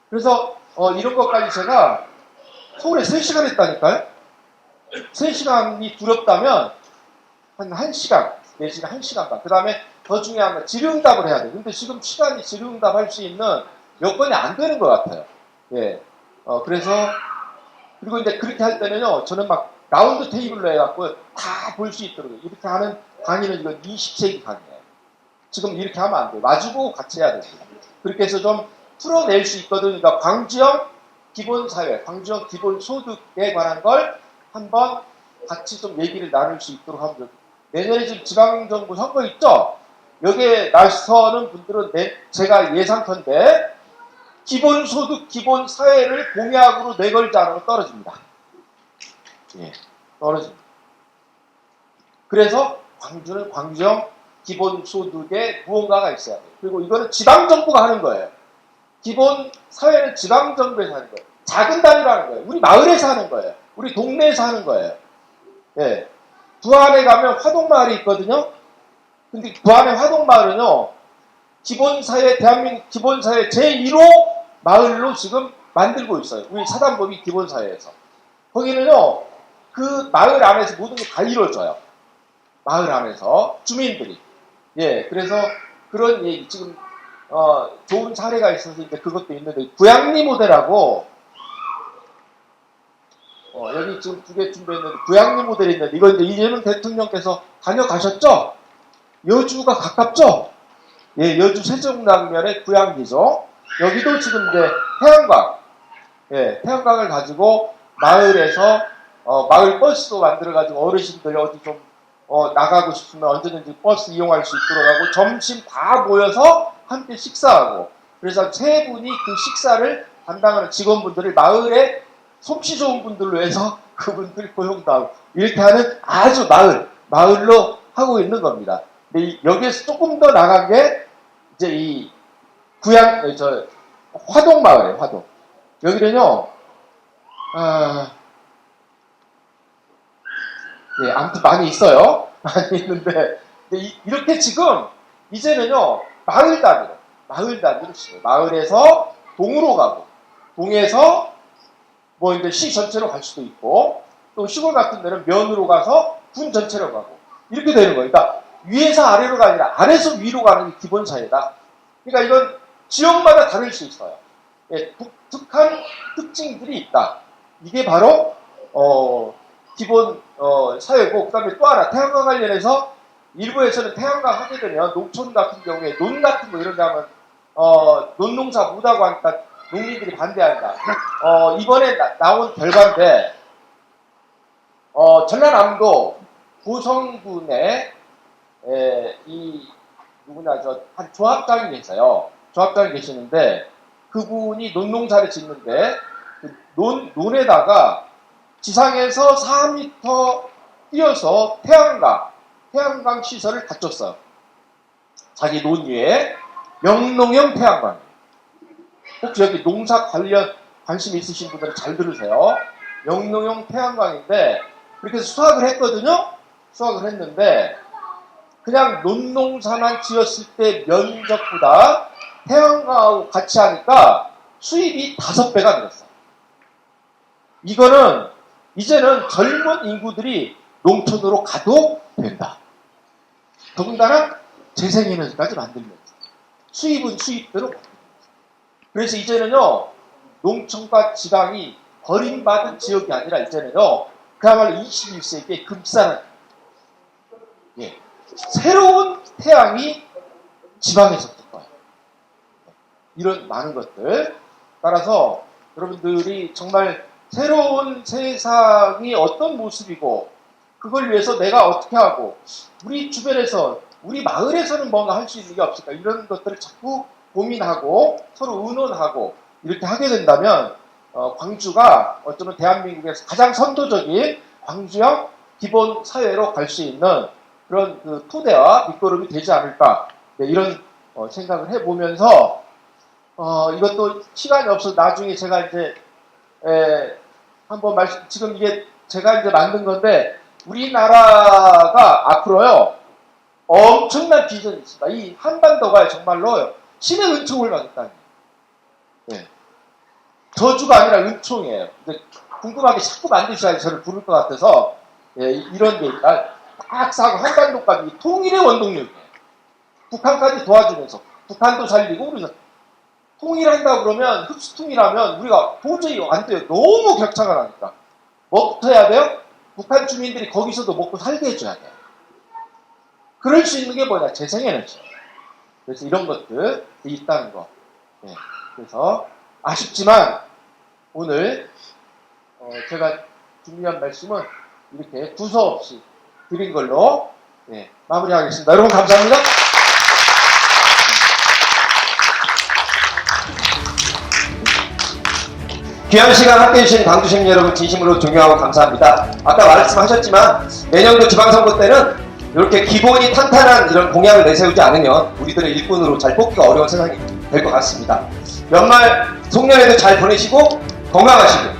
S9: 그래서 이런 것까지 제가 서울에 3시간 했다니까요. 3시간이 두렵다면 한 1시간, 4시간, 1시간 반. 그 다음에 더 중요한 건 질의응답을 해야 돼요. 근데 지금 시간이 질의응답 할 수 있는 여건이 안 되는 것 같아요. 예. 그래서 그리고 이제 그렇게 할 때는요, 저는 막 라운드 테이블로 해갖고 다 볼 수 있도록 이렇게 하는 강의는 이건 20세기 강의예요. 지금 이렇게 하면 안 돼요. 마주보고 같이 해야 돼요. 그렇게 해서 좀 풀어낼 수 있거든요. 그러니까 광주형 기본사회, 광주형 기본소득에 관한 걸 한번 같이 좀 얘기를 나눌 수 있도록 하면 돼요. 내년에 지금 지방정부 선거 있죠? 여기에 나서는 분들은 제가 예상컨대 기본소득, 기본사회를 공약으로 내걸지 않으면 떨어집니다. 예, 떨어집니다. 그래서 광주는 광주형 기본소득에 무언가가 있어야 돼요. 그리고 이거는 지방정부가 하는 거예요. 기본사회는 지방정부에서 하는 거예요. 작은 단위로 하는 거예요. 우리 마을에서 하는 거예요. 우리 동네에서 하는 거예요. 예. 부안에 가면 화동마을이 있거든요. 근데 부안의 화동마을은요, 기본사회, 대한민국 기본사회 제1호 마을로 지금 만들고 있어요. 우리 사단법인 기본사회에서. 거기는요, 그 마을 안에서 모든 게 다 이루어져요. 마을 안에서. 주민들이. 예, 그래서 그런 얘기, 지금, 좋은 사례가 있어서 이제 그것도 있는데, 구양리 모델하고, 여기 지금 2개 준비했는데, 구양리 모델이 있는데, 이거 이제 이재명 대통령께서 다녀가셨죠? 여주가 가깝죠? 예, 여주 세종랑면의 구양리죠. 여기도 지금 이제 태양광, 예, 태양광을 가지고 마을에서, 마을 버스도 만들어가지고 어르신들이 어디 좀, 나가고 싶으면 언제든지 버스 이용할 수 있도록 하고, 점심 다 모여서 함께 식사하고, 그래서 3분이 그 식사를 담당하는 직원분들을 마을에 솜씨 좋은 분들로 해서 그분들 고용도 하고, 이렇게 하는 아주 마을로 하고 있는 겁니다. 근데 여기에서 조금 더 나간 게, 이제 이 화동마을이에요, 화동. 여기는요, 예, 아무튼 많이 있어요. 많이 있는데, 이렇게 지금, 이제는요, 마을 단위로 치고, 마을에서 동으로 가고, 동에서 뭐 이제 시 전체로 갈 수도 있고, 또 시골 같은 데는 면으로 가서 군 전체로 가고, 이렇게 되는 거예요. 그러니까, 위에서 아래로가 아니라 아래에서 위로 가는 게 기본사회다. 그러니까 이건 지역마다 다를 수 있어요. 예, 독특한 특징들이 있다. 이게 바로 기본 사회고, 그 다음에 또 하나 태양광 관련해서 일부에서는 태양광 하게 되면 농촌 같은 경우에 논 같은 거 이런 데 하면 논농사 못하고 하니까 농민들이 반대한다. 이번에 나온 결과인데 전라남도 고성군에 한 조합장이 계세요. 조합장이 계시는데, 그분이 논농사를 짓는데, 그 논에다가 지상에서 4m 뛰어서 태양광 시설을 갖췄어요. 자기 논 위에 명농형 태양광. 혹시 여기 농사 관심 있으신 분들은 잘 들으세요. 명농형 태양광인데, 그렇게 해서 수확을 했거든요? 수확을 했는데, 그냥 논농사만 지었을 때 면적보다 태양광하고 같이 하니까 수입이 5배가 늘었어. 이거는 이제는 젊은 인구들이 농촌으로 가도 된다. 더군다나 재생에너지까지 만들면서 수입은 수입대로. 그래서 이제는요, 농촌과 지방이 버림받은 지역이 아니라 이제는요, 그야말로 21세기의 금사랑, 예, 새로운 태양이 지방에서 뜰 거예요. 이런 많은 것들. 따라서 여러분들이 정말 새로운 세상이 어떤 모습이고, 그걸 위해서 내가 어떻게 하고, 우리 주변에서, 우리 마을에서는 뭔가 할 수 있는 게 없을까, 이런 것들을 자꾸 고민하고 서로 의논하고 이렇게 하게 된다면 광주가 어쩌면 대한민국에서 가장 선도적인 광주형 기본 사회로 갈 수 있는 그런 그 토대와 밑거름이 되지 않을까, 네, 이런 생각을 해보면서 이것도 시간이 없어서 나중에 제가 이제 한번 지금 이게 제가 이제 만든 건데, 우리나라가 앞으로요 엄청난 비전이 있습니다. 이 한반도가 정말로 신의 은총을 받았다니. 네. 저주가 아니라 은총이에요. 근데 궁금하게 자꾸 만드셔야지 저를 부를 것 같아서, 예, 이런 게 있다. 딱 싸고 한반도까지 통일의 원동력이에요. 북한까지 도와주면서 북한도 살리고, 우리가 통일한다 그러면, 흡수통일하면 우리가 도저히 안 돼요. 너무 격차가 나니까. 뭐부터 해야 돼요? 북한 주민들이 거기서도 먹고 살게 해줘야 돼요. 그럴 수 있는 게 뭐냐? 재생에너지. 그래서 이런 것들이 있다는 거. 네. 그래서 아쉽지만 오늘 제가 준비한 말씀은 이렇게 두서없이 드린 걸로, 네, 마무리하겠습니다. 여러분 감사합니다.
S1: 귀한 시간 함께해 주신 광주 시민 여러분 진심으로 존경하고 감사합니다. 아까 말씀하셨지만 내년도 지방선거 때는 이렇게 기본이 탄탄한 이런 공약을 내세우지 않으면 우리들의 일꾼으로 잘 뽑기가 어려운 세상이 될 것 같습니다. 연말 송년회도 잘 보내시고 건강하시고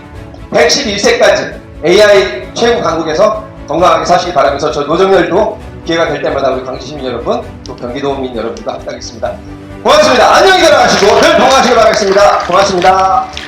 S1: 111세까지 AI 최고 강국에서 건강하게 사시기 바라면서, 저 노정열도 기회가 될 때마다 우리 광주 시민 여러분, 또 경기도민 여러분과 함께하겠습니다. 고맙습니다. 안녕히 돌아가시고 늘 건강하시길 바라겠습니다. 고맙습니다.